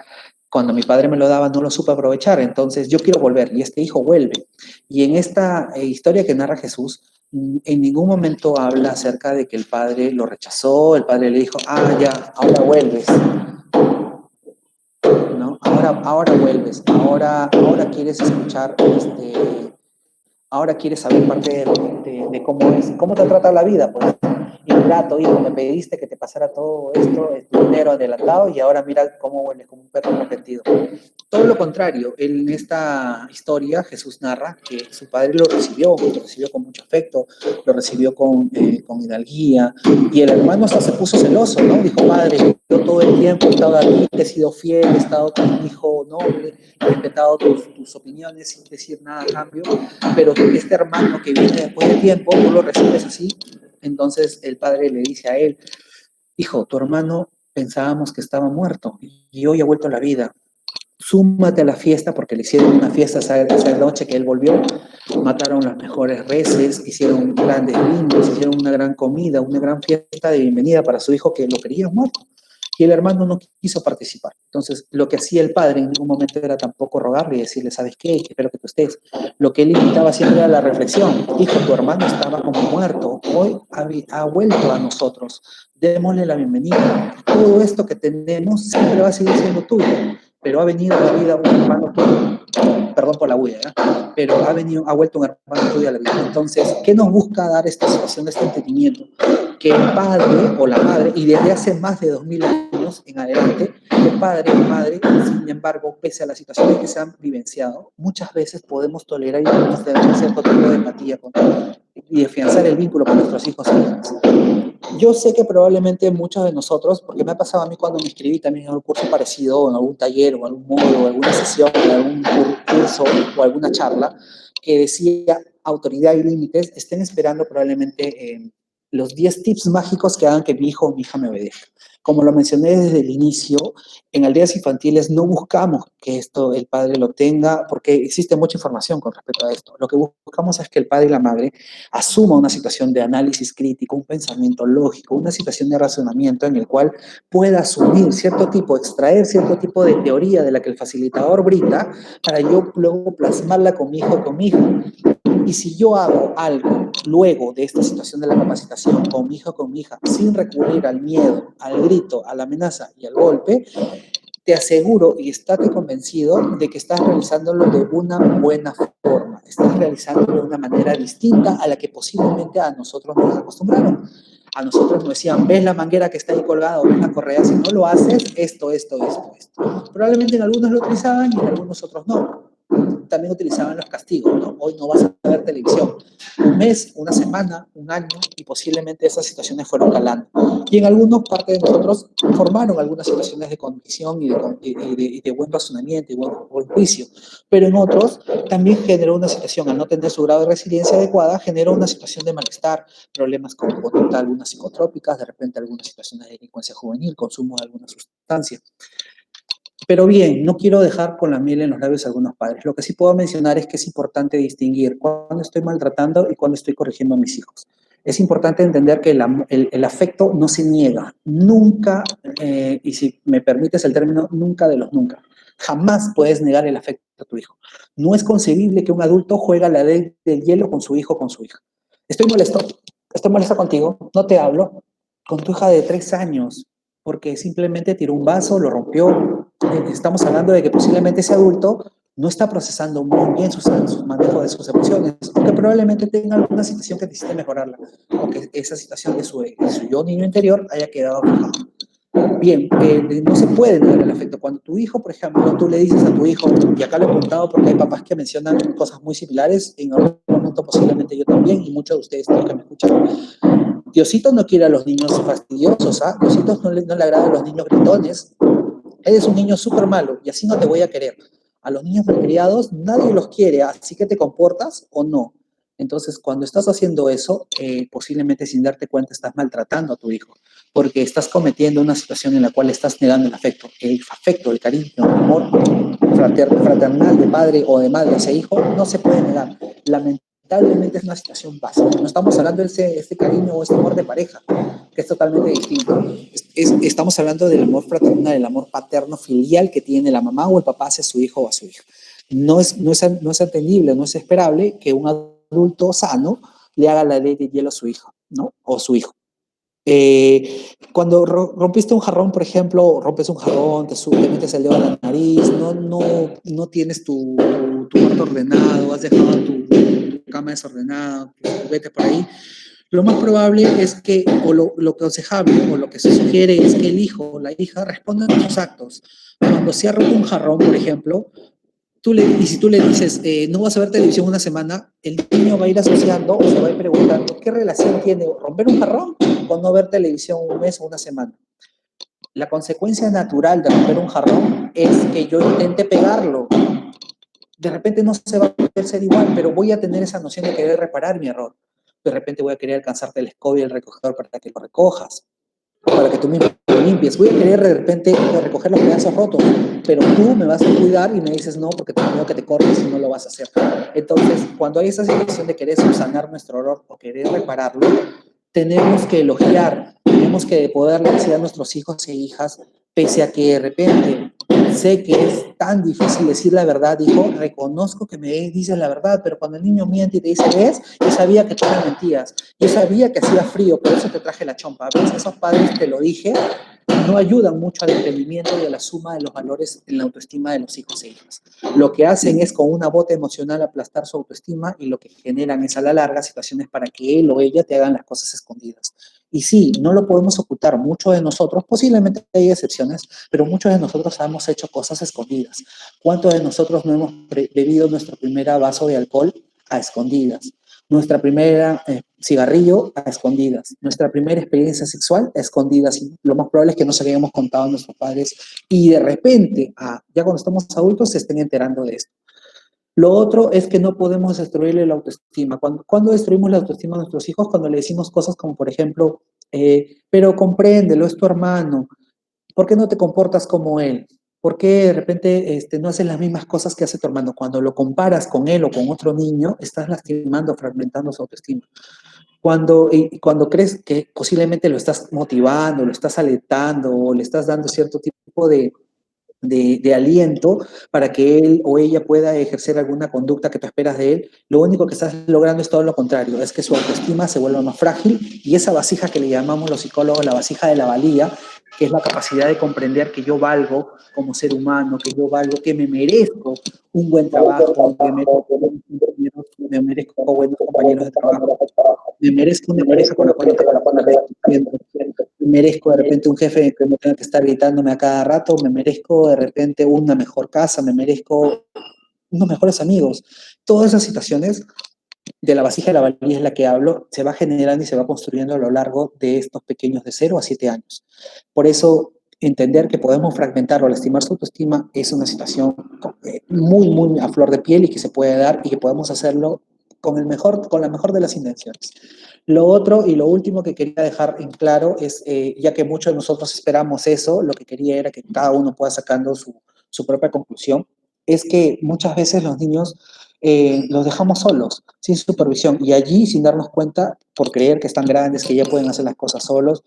Speaker 2: Cuando mi padre me lo daba no lo supe aprovechar, entonces yo quiero volver y este hijo vuelve. Y en esta historia que narra Jesús, en ningún momento habla acerca de que el padre lo rechazó, el padre le dijo, ya, ahora vuelves, ¿no? Ahora vuelves, ahora quieres escuchar, ahora quieres saber parte de cómo es, cómo te trata la vida, pues. Ingrato, hijo, me pediste que te pasara todo esto, tu dinero adelantado, y ahora mira cómo vuelves como un perro arrepentido. Todo lo contrario, en esta historia Jesús narra que su padre lo recibió con mucho afecto, lo recibió con hidalguía, y el hermano hasta se puso celoso, ¿no? Dijo, padre, yo todo el tiempo he estado aquí, he sido fiel, he estado con mi hijo noble, he respetado tus opiniones sin decir nada a cambio, pero este hermano que viene después de tiempo, tú lo recibes así. Entonces el padre le dice a él, hijo, tu hermano pensábamos que estaba muerto y hoy ha vuelto a la vida. Súmate a la fiesta, porque le hicieron una fiesta esa noche que él volvió, mataron las mejores reses, hicieron grandes vinos, hicieron una gran comida, una gran fiesta de bienvenida para su hijo que lo quería muerto. Y el hermano no quiso participar. Entonces, lo que hacía el padre en ningún momento era tampoco rogarle y decirle, ¿sabes qué? Espero que tú estés. Lo que él invitaba siempre era la reflexión. Hijo, tu hermano estaba como muerto, hoy ha vuelto a nosotros. Démosle la bienvenida. Todo esto que tenemos siempre va a seguir siendo tuyo, pero ha venido a la vida un hermano tuyo, perdón por la bulla, ¿eh? Pero ha vuelto un hermano tuyo a la vida. Entonces, ¿qué nos busca dar esta situación, este entendimiento? Que el padre o la madre, y desde hace más de 2000 años en adelante, el padre o madre, sin embargo, pese a las situaciones que se han vivenciado, muchas veces podemos tolerar y podemos tener cierto tipo de empatía y afianzar el vínculo con nuestros hijos e hijas. Yo sé que probablemente muchos de nosotros, porque me ha pasado a mí cuando me inscribí también en algún curso parecido, o en algún taller, o algún módulo, o alguna sesión, o algún curso, o alguna charla, que decía autoridad y límites, estén esperando probablemente los 10 tips mágicos que hagan que mi hijo o mi hija me obedezca. Como lo mencioné desde el inicio, en aldeas infantiles no buscamos que esto el padre lo tenga, porque existe mucha información con respecto a esto. Lo que buscamos es que el padre y la madre asuma una situación de análisis crítico, un pensamiento lógico, una situación de razonamiento en el cual pueda asumir cierto tipo, extraer cierto tipo de teoría de la que el facilitador brinda para yo luego plasmarla con mi hijo o con mi hija. Y si yo hago algo luego de esta situación de la capacitación con mi hijo o con mi hija, sin recurrir al miedo, al grito, a la amenaza y al golpe, te aseguro y estate convencido de que estás realizándolo de una buena forma, estás realizándolo de una manera distinta a la que posiblemente a nosotros nos acostumbraron. A nosotros nos decían, ves la manguera que está ahí colgada o ves la correa, si no lo haces, esto. Probablemente en algunos lo utilizaban y en algunos otros no. También utilizaban los castigos, ¿no? Hoy no vas a ver televisión. Un mes, una semana, un año, y posiblemente esas situaciones fueron calando. Y en algunos parte de nosotros formaron algunas situaciones de convicción y de buen razonamiento y buen juicio. Pero en otros también generó una situación, al no tener su grado de resiliencia adecuada, generó una situación de malestar, problemas con conducta, algunas psicotrópicas, de repente algunas situaciones de delincuencia juvenil, consumo de alguna sustancia. Pero bien, no quiero dejar con la miel en los labios a algunos padres. Lo que sí puedo mencionar es que es importante distinguir cuándo estoy maltratando y cuándo estoy corrigiendo a mis hijos. Es importante entender que el afecto no se niega. Nunca, y si me permites el término, nunca de los nunca. Jamás puedes negar el afecto a tu hijo. No es concebible que un adulto juegue a la ley del hielo con su hijo o con su hija. Estoy molesto contigo, no te hablo. Con tu hija de 3 años, porque simplemente tiró un vaso, lo rompió. Estamos hablando de que posiblemente ese adulto no está procesando muy bien su manejo de sus emociones, o que probablemente tenga alguna situación que necesite mejorarla, o que esa situación de su yo niño interior haya quedado fijada. Bien, no se puede negar el afecto. Cuando tu hijo, por ejemplo, tú le dices a tu hijo, y acá lo he apuntado porque hay papás que mencionan cosas muy similares, en algún momento posiblemente yo también, y muchos de ustedes que me escuchan, Diosito no quiere a los niños fastidiosos, ¿ah? Diosito no le agrada a los niños gritones. Eres un niño súper malo y así no te voy a querer. A los niños malcriados nadie los quiere, así que te comportas o no. Entonces, cuando estás haciendo eso, posiblemente sin darte cuenta estás maltratando a tu hijo, porque estás cometiendo una situación en la cual estás negando el afecto, el cariño, el amor fraternal de padre o de madre hacia hijo, no se puede negar. Lamentablemente, lamentablemente es una situación básica. No estamos hablando de ese cariño o ese amor de pareja, que es totalmente distinto. Estamos hablando del amor fraternal, del amor paterno filial que tiene la mamá o el papá hacia su hijo o a su hija. No es atendible, no es esperable que un adulto sano le haga la ley de hielo a su hijo, ¿no? O su hijo. Cuando rompiste un jarrón, por ejemplo, rompes un jarrón, te metes el dedo en la nariz, no tienes tu cuarto ordenado, has dejado tu cama desordenada, tus juguetes por ahí, lo más probable es que, o lo aconsejable, o lo que se sugiere es que el hijo o la hija respondan a sus actos. Cuando se ha roto un jarrón, por ejemplo, y si tú le dices, no vas a ver televisión una semana, el niño va a ir asociando o se va a ir preguntando qué relación tiene romper un jarrón con no ver televisión un mes o una semana. La consecuencia natural de romper un jarrón es que yo intente pegarlo. De repente no se va a poder ser igual, pero voy a tener esa noción de querer reparar mi error. De repente voy a querer alcanzarte el escoba y el recogedor para que lo recojas, para que tú mismo lo limpies. Voy a querer de repente recoger los pedazos rotos, pero tú me vas a cuidar y me dices no porque tengo miedo que te cortes y no lo vas a hacer. Entonces, cuando hay esa situación de querer subsanar nuestro error o querer repararlo, tenemos que elogiar, tenemos que poderle decir a nuestros hijos e hijas, pese a que de repente sé que es tan difícil decir la verdad, hijo, reconozco que me dices la verdad, pero cuando el niño miente y te dice, ¿ves? Yo sabía que tú me mentías, yo sabía que hacía frío, por eso te traje la chompa. A veces esos padres, te lo dije, no ayudan mucho al entendimiento y a la suma de los valores en la autoestima de los hijos e hijas. Lo que hacen es con una bota emocional aplastar su autoestima y lo que generan es a la larga situaciones para que él o ella te hagan las cosas escondidas. Y sí, no lo podemos ocultar. Muchos de nosotros, posiblemente hay excepciones, pero muchos de nosotros hemos hecho cosas escondidas. ¿Cuántos de nosotros no hemos bebido nuestro primer vaso de alcohol a escondidas? Nuestra primera cigarrillo a escondidas, nuestra primera experiencia sexual a escondidas. Lo más probable es que no se lo hayamos contado a nuestros padres y de repente, ya cuando estamos adultos, se estén enterando de esto. Lo otro es que no podemos destruirle la autoestima. ¿Cuándo destruimos la autoestima a nuestros hijos? Cuando le decimos cosas como, por ejemplo, pero compréndelo, es tu hermano, ¿por qué no te comportas como él? ¿Por qué de repente no haces las mismas cosas que hace tu hermano? Cuando lo comparas con él o con otro niño, estás lastimando, fragmentando su autoestima. Cuando crees que posiblemente lo estás motivando, lo estás alentando o le estás dando cierto tipo de aliento para que él o ella pueda ejercer alguna conducta que tú esperas de él, lo único que estás logrando es todo lo contrario, es que su autoestima se vuelva más frágil y esa vasija que le llamamos los psicólogos la vasija de la valía, que es la capacidad de comprender que yo valgo como ser humano, que yo valgo, que me merezco un buen trabajo, me merezco buenos compañeros de trabajo, me merezco una pareja con la cual no tengo que estar discutiendo, me merezco de repente un jefe que no tenga que estar gritándome a cada rato, me merezco de repente una mejor casa, me merezco unos mejores amigos. Todas esas situaciones de la vasija de la valía es la que hablo, se va generando y se va construyendo a lo largo de estos pequeños de 0 a 7 años. Por eso, entender que podemos fragmentar o lastimar su autoestima es una situación muy, muy a flor de piel y que se puede dar y que podemos hacerlo con la mejor de las intenciones. Lo otro y lo último que quería dejar en claro es, ya que muchos de nosotros esperamos eso, lo que quería era que cada uno pueda sacando su propia conclusión, es que muchas veces los niños los dejamos solos, sin supervisión, y allí, sin darnos cuenta, por creer que están grandes, que ya pueden hacer las cosas solos,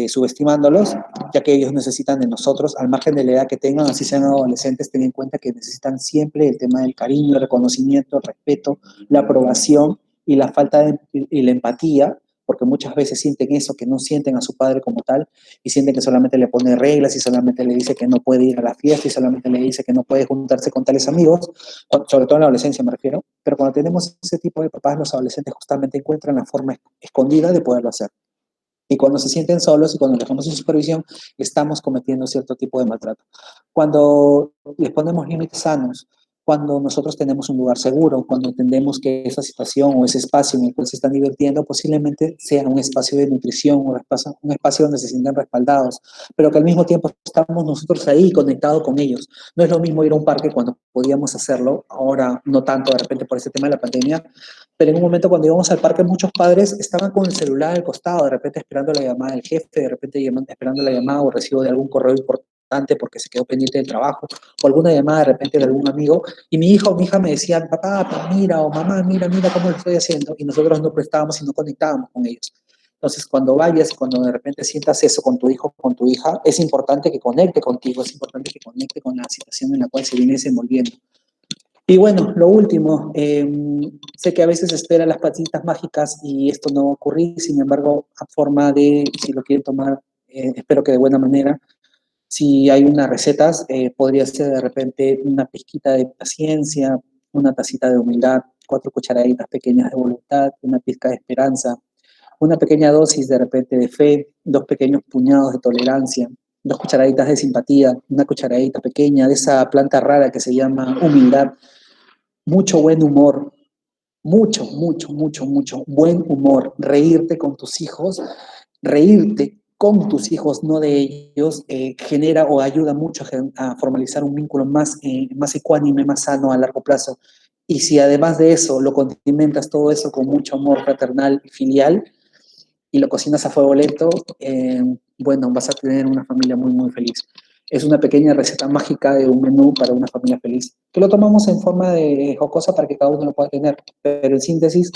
Speaker 2: subestimándolos, ya que ellos necesitan de nosotros, al margen de la edad que tengan, así sean adolescentes, ten en cuenta que necesitan siempre el tema del cariño, el reconocimiento, el respeto, la aprobación y la falta de y la empatía, porque muchas veces sienten eso, que no sienten a su padre como tal, y sienten que solamente le pone reglas y solamente le dice que no puede ir a la fiesta y solamente le dice que no puede juntarse con tales amigos, sobre todo en la adolescencia me refiero, pero cuando tenemos ese tipo de papás, los adolescentes justamente encuentran la forma escondida de poderlo hacer. Y cuando se sienten solos y cuando les dejamos sin supervisión, estamos cometiendo cierto tipo de maltrato. Cuando les ponemos límites sanos, cuando nosotros tenemos un lugar seguro, cuando entendemos que esa situación o ese espacio en el cual se están divirtiendo posiblemente sea un espacio de nutrición, un espacio donde se sientan respaldados, pero que al mismo tiempo estamos nosotros ahí conectados con ellos. No es lo mismo ir a un parque cuando podíamos hacerlo, ahora no tanto de repente por ese tema de la pandemia, pero en un momento cuando íbamos al parque muchos padres estaban con el celular al costado, de repente esperando la llamada del jefe, de repente esperando la llamada o recibo de algún correo importante importante porque se quedó pendiente del trabajo, o alguna llamada de repente de algún amigo, y mi hijo o mi hija me decían, papá, pues mira, o mamá, mira, mira cómo lo estoy haciendo, y nosotros no prestábamos y no conectábamos con ellos. Entonces, cuando vayas, cuando de repente sientas eso con tu hijo o con tu hija, es importante que conecte contigo, es importante que conecte con la situación en la cual se viene desenvolviendo. Y bueno, lo último, sé que a veces espera las patitas mágicas y esto no va a ocurrir, sin embargo, a forma de, si lo quieren tomar, espero que de buena manera, si hay unas recetas, podría ser de repente una pizquita de paciencia, una tacita de humildad, 4 cucharaditas pequeñas de voluntad, una pizca de esperanza, una pequeña dosis de repente de fe, 2 pequeños puñados de tolerancia, 2 cucharaditas de simpatía, una cucharadita pequeña de esa planta rara que se llama humildad, mucho buen humor, mucho, mucho, mucho, mucho buen humor, reírte con tus hijos, reírte con tus hijos, no de ellos, genera o ayuda mucho a formalizar un vínculo más ecuánime, más sano a largo plazo. Y si además de eso lo condimentas todo eso con mucho amor fraternal y filial, y lo cocinas a fuego lento, bueno, vas a tener una familia muy, muy feliz. Es una pequeña receta mágica de un menú para una familia feliz, que lo tomamos en forma de jocosa para que cada uno lo pueda tener. Pero en síntesis,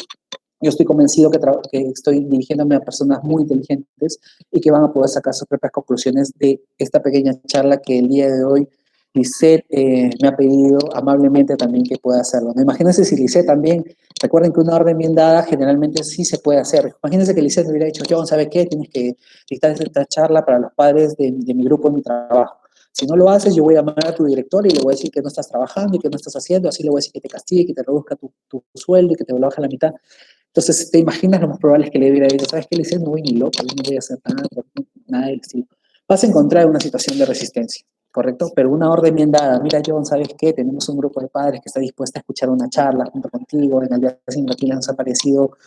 Speaker 2: yo estoy convencido que estoy dirigiéndome a personas muy inteligentes y que van a poder sacar sus propias conclusiones de esta pequeña charla que el día de hoy Lisette me ha pedido amablemente también que pueda hacerlo. ¿No? Imagínense si Lisette también, recuerden que una orden bien dada generalmente sí se puede hacer. Imagínense que Lisette me hubiera dicho, John, ¿sabe qué? Tienes que dictar esta charla para los padres de mi grupo, en mi trabajo. Si no lo haces, yo voy a llamar a tu director y le voy a decir que no estás trabajando y que no estás haciendo, así le voy a decir que te castigue, que te reduzca tu sueldo y que te lo baje a la mitad. Entonces, te imaginas lo más probable es que le hubiera dicho, ¿sabes qué? Le dice, no voy ni loco, yo no voy a hacer nada, nada del estilo. Vas a encontrar una situación de resistencia, ¿correcto? Pero una orden bien dada, mira, John, ¿sabes qué? Tenemos un grupo de padres que está dispuesta a escuchar una charla junto contigo, en el día siguiente aquí nos ha parecido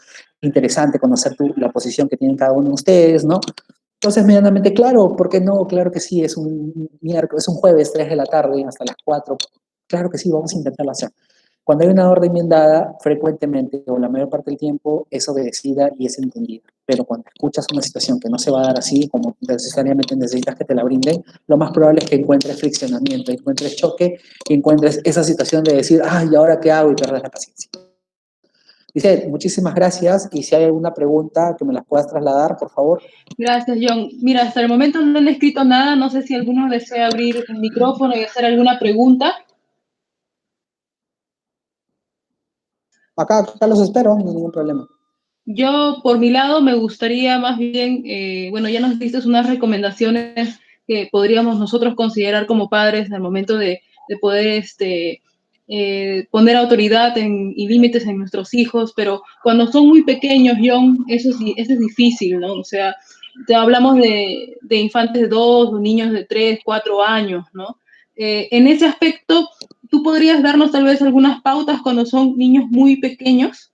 Speaker 2: interesante conocer la posición que tienen cada uno de ustedes, ¿no? Entonces, medianamente claro, ¿por qué no? Claro que sí, es un miércoles, es un jueves, 3 de la tarde, hasta las 4. Claro que sí, vamos a intentarlo hacer. Cuando hay una orden bien dada, frecuentemente o la mayor parte del tiempo es obedecida y es entendida. Pero cuando escuchas una situación que no se va a dar así, como necesariamente necesitas que te la brinden, lo más probable es que encuentres friccionamiento, encuentres choque y encuentres esa situación de decir, ay, ¿y ahora qué hago? Y perder la paciencia. Dice, muchísimas gracias y si hay alguna pregunta que me las puedas trasladar, por favor.
Speaker 1: Gracias, John. Mira, hasta el momento no han escrito nada. No sé si alguno desea abrir el micrófono y hacer alguna pregunta.
Speaker 2: Acá los espero, no hay ningún problema.
Speaker 1: Yo, por mi lado, me gustaría más bien, bueno, ya nos diste unas recomendaciones que podríamos nosotros considerar como padres al momento de poder poner autoridad y límites en nuestros hijos, pero cuando son muy pequeños, John, eso es difícil, ¿no? O sea, te hablamos de infantes de 2 o niños de 3, 4 años, ¿no? En ese aspecto, ¿tú podrías darnos tal vez algunas pautas cuando son niños muy pequeños?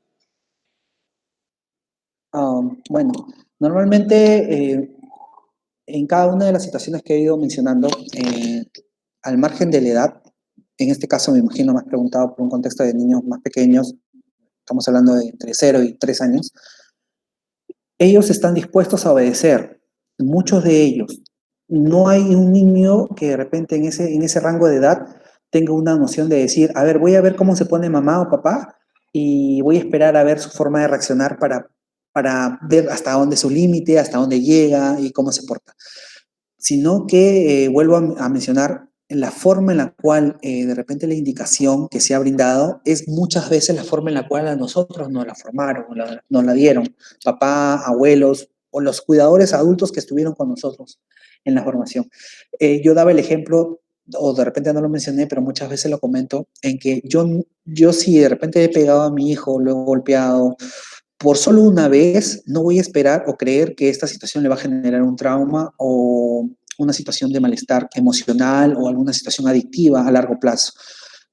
Speaker 2: Bueno, normalmente en cada una de las situaciones que he ido mencionando, al margen de la edad, en este caso me imagino más preguntado por un contexto de niños más pequeños, estamos hablando de entre 0 y 3 años, ellos están dispuestos a obedecer, muchos de ellos. No hay un niño que de repente en ese rango de edad tenga una noción de decir, a ver, voy a ver cómo se pone mamá o papá y voy a esperar a ver su forma de reaccionar para ver hasta dónde es su límite, hasta dónde llega y cómo se porta. Sino que, vuelvo a mencionar, la forma en la cual de repente la indicación que se ha brindado es muchas veces la forma en la cual a nosotros nos la formaron, nos la dieron, papá, abuelos o los cuidadores adultos que estuvieron con nosotros en la formación. Yo daba el ejemplo, o de repente no lo mencioné, pero muchas veces lo comento, en que yo si de repente he pegado a mi hijo, lo he golpeado, por solo una vez, no voy a esperar o creer que esta situación le va a generar un trauma o una situación de malestar emocional o alguna situación adictiva a largo plazo.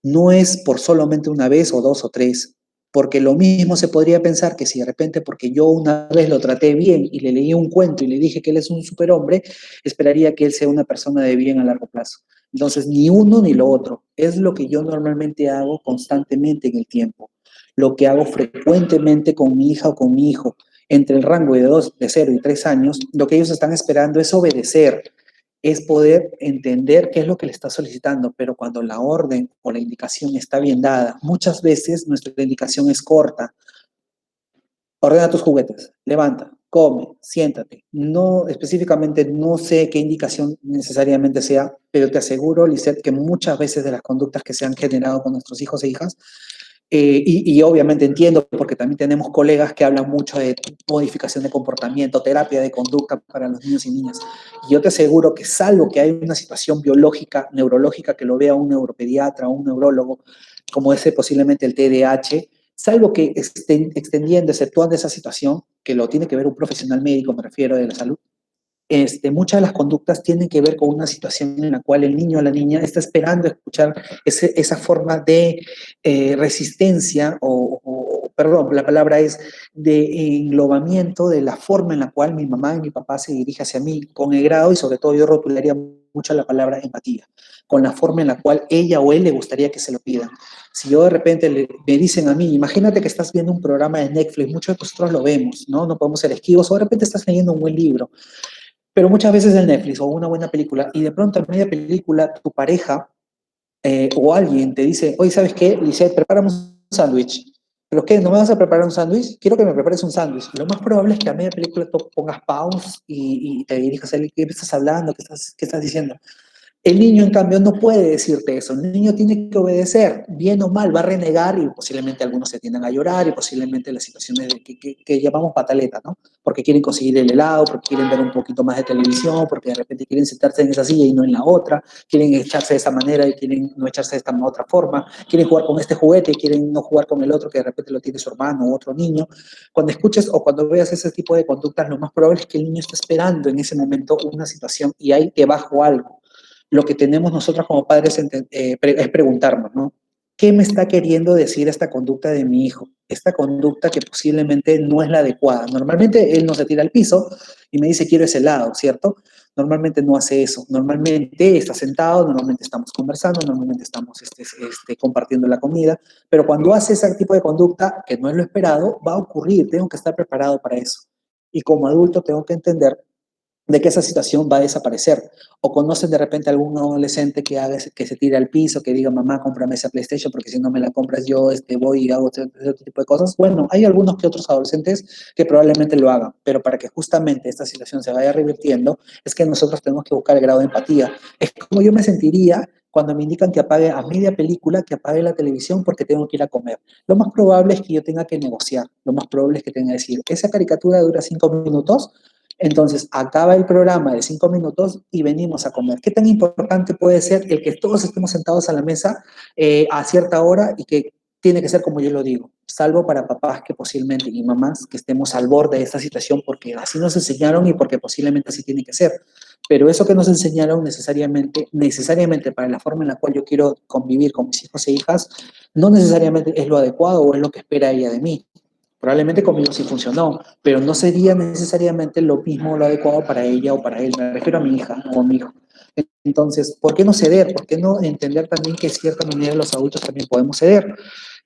Speaker 2: No es por solamente una vez o dos o tres, porque lo mismo se podría pensar que si de repente porque yo una vez lo traté bien y le leí un cuento y le dije que él es un superhombre, esperaría que él sea una persona de bien a largo plazo. Entonces, ni uno ni lo otro. Es lo que yo normalmente hago constantemente en el tiempo, lo que hago frecuentemente con mi hija o con mi hijo, entre el rango de 0 y 3 años, lo que ellos están esperando es obedecer. es poder entender qué es lo que le está solicitando, pero cuando la orden o la indicación está bien dada, muchas veces nuestra indicación es corta. Ordena tus juguetes, levanta, come, siéntate. No, específicamente no sé qué indicación necesariamente sea, pero te aseguro, Lisette, que muchas veces de las conductas que se han generado con nuestros hijos e hijas, y obviamente entiendo, porque también tenemos colegas que hablan mucho de modificación de comportamiento, terapia de conducta para los niños y niñas. Y yo te aseguro que salvo que hay una situación biológica, neurológica, que lo vea un neuropediatra o un neurólogo, como ese posiblemente el TDAH, salvo que estén extendiendo, exceptuando esa situación, que lo tiene que ver un profesional médico, me refiero, de la salud, muchas de las conductas tienen que ver con una situación en la cual el niño o la niña está esperando escuchar esa forma de resistencia perdón, la palabra es de englobamiento de la forma en la cual mi mamá y mi papá se dirigen hacia mí, con el grado y sobre todo yo rotularía mucho la palabra empatía, con la forma en la cual ella o él le gustaría que se lo pidan. Si yo de repente me dicen a mí, imagínate que estás viendo un programa de Netflix, muchos de nosotros lo vemos, ¿no? No podemos ser esquivos, o de repente estás leyendo un buen libro, pero muchas veces el Netflix o una buena película, y de pronto en media película tu pareja o alguien te dice, oye, ¿sabes qué? Dice, prepárame un sándwich. ¿Pero qué? ¿No me vas a preparar un sándwich? Quiero que me prepares un sándwich. Lo más probable es que a media película tú pongas pause y te dirijas a él, ¿qué estás hablando? Qué estás diciendo? El niño, en cambio, no puede decirte eso. El niño tiene que obedecer, bien o mal, va a renegar y posiblemente algunos se tiendan a llorar y posiblemente las situaciones que llamamos pataleta, ¿no? Porque quieren conseguir el helado, porque quieren ver un poquito más de televisión, porque de repente quieren sentarse en esa silla y no en la otra, quieren echarse de esa manera y quieren no echarse de esta otra forma, quieren jugar con este juguete y quieren no jugar con el otro que de repente lo tiene su hermano o otro niño. Cuando escuches o cuando veas ese tipo de conductas, lo más probable es que el niño esté esperando en ese momento una situación y hay debajo algo. Lo que tenemos nosotros como padres es preguntarnos, ¿no? ¿Qué me está queriendo decir esta conducta de mi hijo? Esta conducta que posiblemente no es la adecuada. Normalmente él no se tira al piso y me dice quiero ese helado, ¿cierto? Normalmente no hace eso. Normalmente está sentado, normalmente estamos conversando, normalmente estamos compartiendo la comida, pero cuando hace ese tipo de conducta que no es lo esperado, va a ocurrir. Tengo que estar preparado para eso. Y como adulto tengo que entender de que esa situación va a desaparecer. O conocen de repente algún adolescente que haga que se tire al piso, que diga, mamá, cómprame esa PlayStation, porque si no me la compras yo voy y hago otro tipo de cosas. Bueno, hay algunos que otros adolescentes que probablemente lo hagan, pero para que justamente esta situación se vaya revirtiendo, es que nosotros tenemos que buscar el grado de empatía. Es como yo me sentiría cuando me indican que apague a media película, que apague la televisión porque tengo que ir a comer. Lo más probable es que yo tenga que negociar, lo más probable es que tenga que decir, esa caricatura dura 5 minutos, entonces, acaba el programa de 5 minutos y venimos a comer. ¿Qué tan importante puede ser el que todos estemos sentados a la mesa a cierta hora y que tiene que ser como yo lo digo? Salvo para papás que posiblemente y mamás que estemos al borde de esta situación porque así nos enseñaron y porque posiblemente así tiene que ser. Pero eso que nos enseñaron necesariamente para la forma en la cual yo quiero convivir con mis hijos e hijas, no necesariamente es lo adecuado o es lo que espera ella de mí. Probablemente conmigo sí funcionó, pero no sería necesariamente lo mismo o lo adecuado para ella o para él. Me refiero a mi hija o a mi hijo. Entonces, ¿por qué no ceder? ¿Por qué no entender también que de cierta manera los adultos también podemos ceder?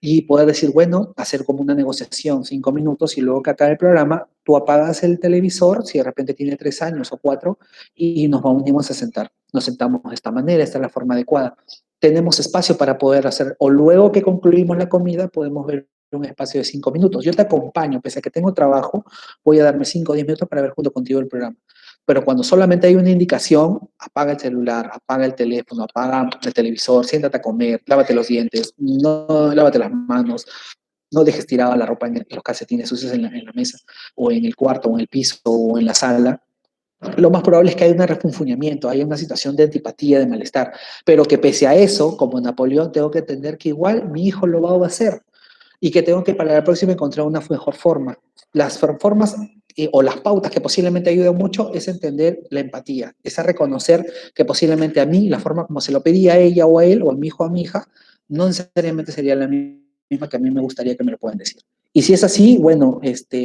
Speaker 2: Y poder decir, bueno, hacer como una negociación, 5 minutos, y luego que acabe el programa, tú apagas el televisor, si de repente tiene 3 años o 4, y nos vamos a sentar. Nos sentamos de esta manera, esta es la forma adecuada. Tenemos espacio para poder hacer, o luego que concluimos la comida, podemos ver un espacio de 5 minutos. Yo te acompaño, pese a que tengo trabajo, voy a darme 5 o 10 minutos para ver junto contigo el programa. Pero cuando solamente hay una indicación, apaga el celular, apaga el teléfono, apaga el televisor, siéntate a comer, lávate los dientes, no lávate las manos, no dejes tirada la ropa en los calcetines sucios en la mesa, o en el cuarto, o en el piso, o en la sala. Lo más probable es que haya un refunfuñamiento, haya una situación de antipatía, de malestar, pero que pese a eso, como Napoleón, tengo que entender que igual mi hijo lo va a hacer y que tengo que para la próxima encontrar una mejor forma. Las formas o las pautas que posiblemente ayuden mucho es entender la empatía, es a reconocer que posiblemente a mí, la forma como se lo pedía a ella o a él, o a mi hijo o a mi hija, no necesariamente sería la misma que a mí me gustaría que me lo puedan decir. Y si es así, bueno,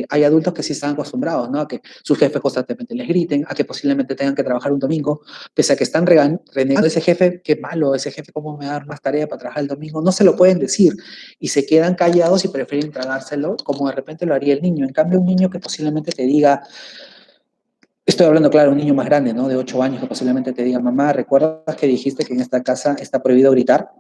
Speaker 2: hay adultos que sí están acostumbrados, ¿no? A que sus jefes constantemente les griten, a que posiblemente tengan que trabajar un domingo, pese a que están renegando ese jefe, qué malo, ese jefe, ¿cómo me va a dar más tarea para trabajar el domingo? No se lo pueden decir y se quedan callados y prefieren tragárselo, como de repente lo haría el niño. En cambio, un niño que posiblemente te diga, Estoy hablando, claro, un niño más grande, ¿no? De 8 años que posiblemente te diga, mamá, ¿recuerdas que dijiste que en esta casa está prohibido gritar?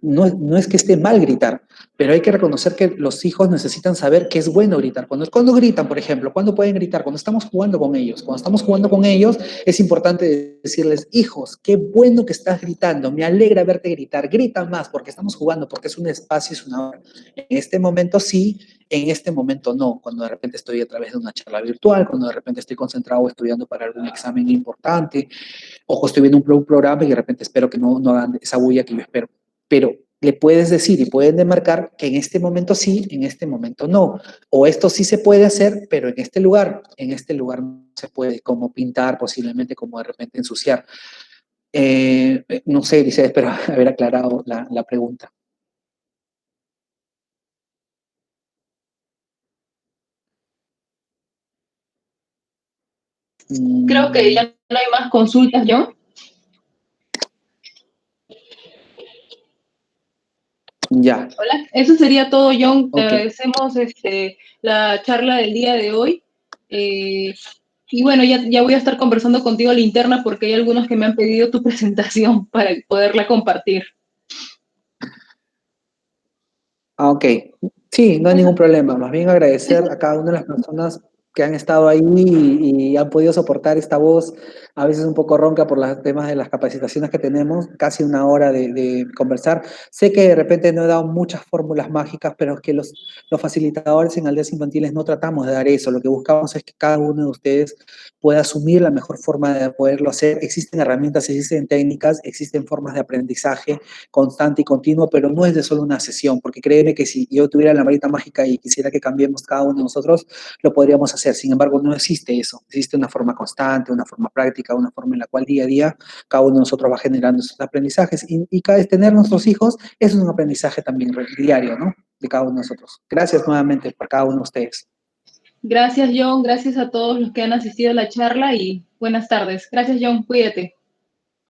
Speaker 2: No es que esté mal gritar, pero hay que reconocer que los hijos necesitan saber que es bueno gritar. Cuando gritan, por ejemplo, ¿cuándo pueden gritar? Cuando estamos jugando con ellos. Cuando estamos jugando con ellos, es importante decirles, hijos, qué bueno que estás gritando, me alegra verte gritar, grita más porque estamos jugando, porque es un espacio, es una hora. En este momento sí, en este momento no, cuando de repente estoy a través de una charla virtual, cuando de repente estoy concentrado estudiando para algún examen importante, o estoy viendo un programa y de repente espero que no hagan esa bulla que yo espero. Pero le puedes decir y pueden demarcar que en este momento sí, en este momento no. O esto sí se puede hacer, pero en este lugar no se puede, como pintar posiblemente, como de repente ensuciar. No sé, dice, espero haber aclarado la pregunta.
Speaker 1: Creo que ya no hay más consultas, John.
Speaker 2: Ya.
Speaker 1: Hola, eso sería todo, John. Te
Speaker 2: Ok.
Speaker 1: agradecemos la charla del día de hoy. Y bueno, ya voy a estar conversando contigo a la interna porque hay algunos que me han pedido tu presentación para poderla compartir.
Speaker 2: Ok, sí, no hay
Speaker 1: Eso,
Speaker 2: ningún problema. Más bien agradecer
Speaker 1: eso,
Speaker 2: a cada una de las personas que han estado ahí y han podido soportar esta voz, a veces un poco ronca por los temas de las capacitaciones que tenemos, casi una hora de conversar. Sé que de repente no he dado muchas fórmulas mágicas, pero es que los facilitadores en aldeas infantiles no tratamos de dar eso. Lo que buscamos es que cada uno de ustedes pueda asumir la mejor forma de poderlo hacer. Existen herramientas, existen técnicas, existen formas de aprendizaje constante y continuo, pero no es de solo una sesión, porque créeme que si yo tuviera la varita mágica y quisiera que cambiemos cada uno de nosotros, lo podríamos hacer. Sin embargo, no existe eso. Existe una forma constante, una forma práctica, una forma en la cual día a día cada uno de nosotros va generando esos aprendizajes y cada vez tener nuestros hijos, eso es un aprendizaje también diario, ¿no? De cada uno de nosotros. Gracias nuevamente por cada uno de ustedes.
Speaker 1: gracias, John. Gracias a todos los que han asistido a la charla y buenas tardes. Gracias, John. Cuídate.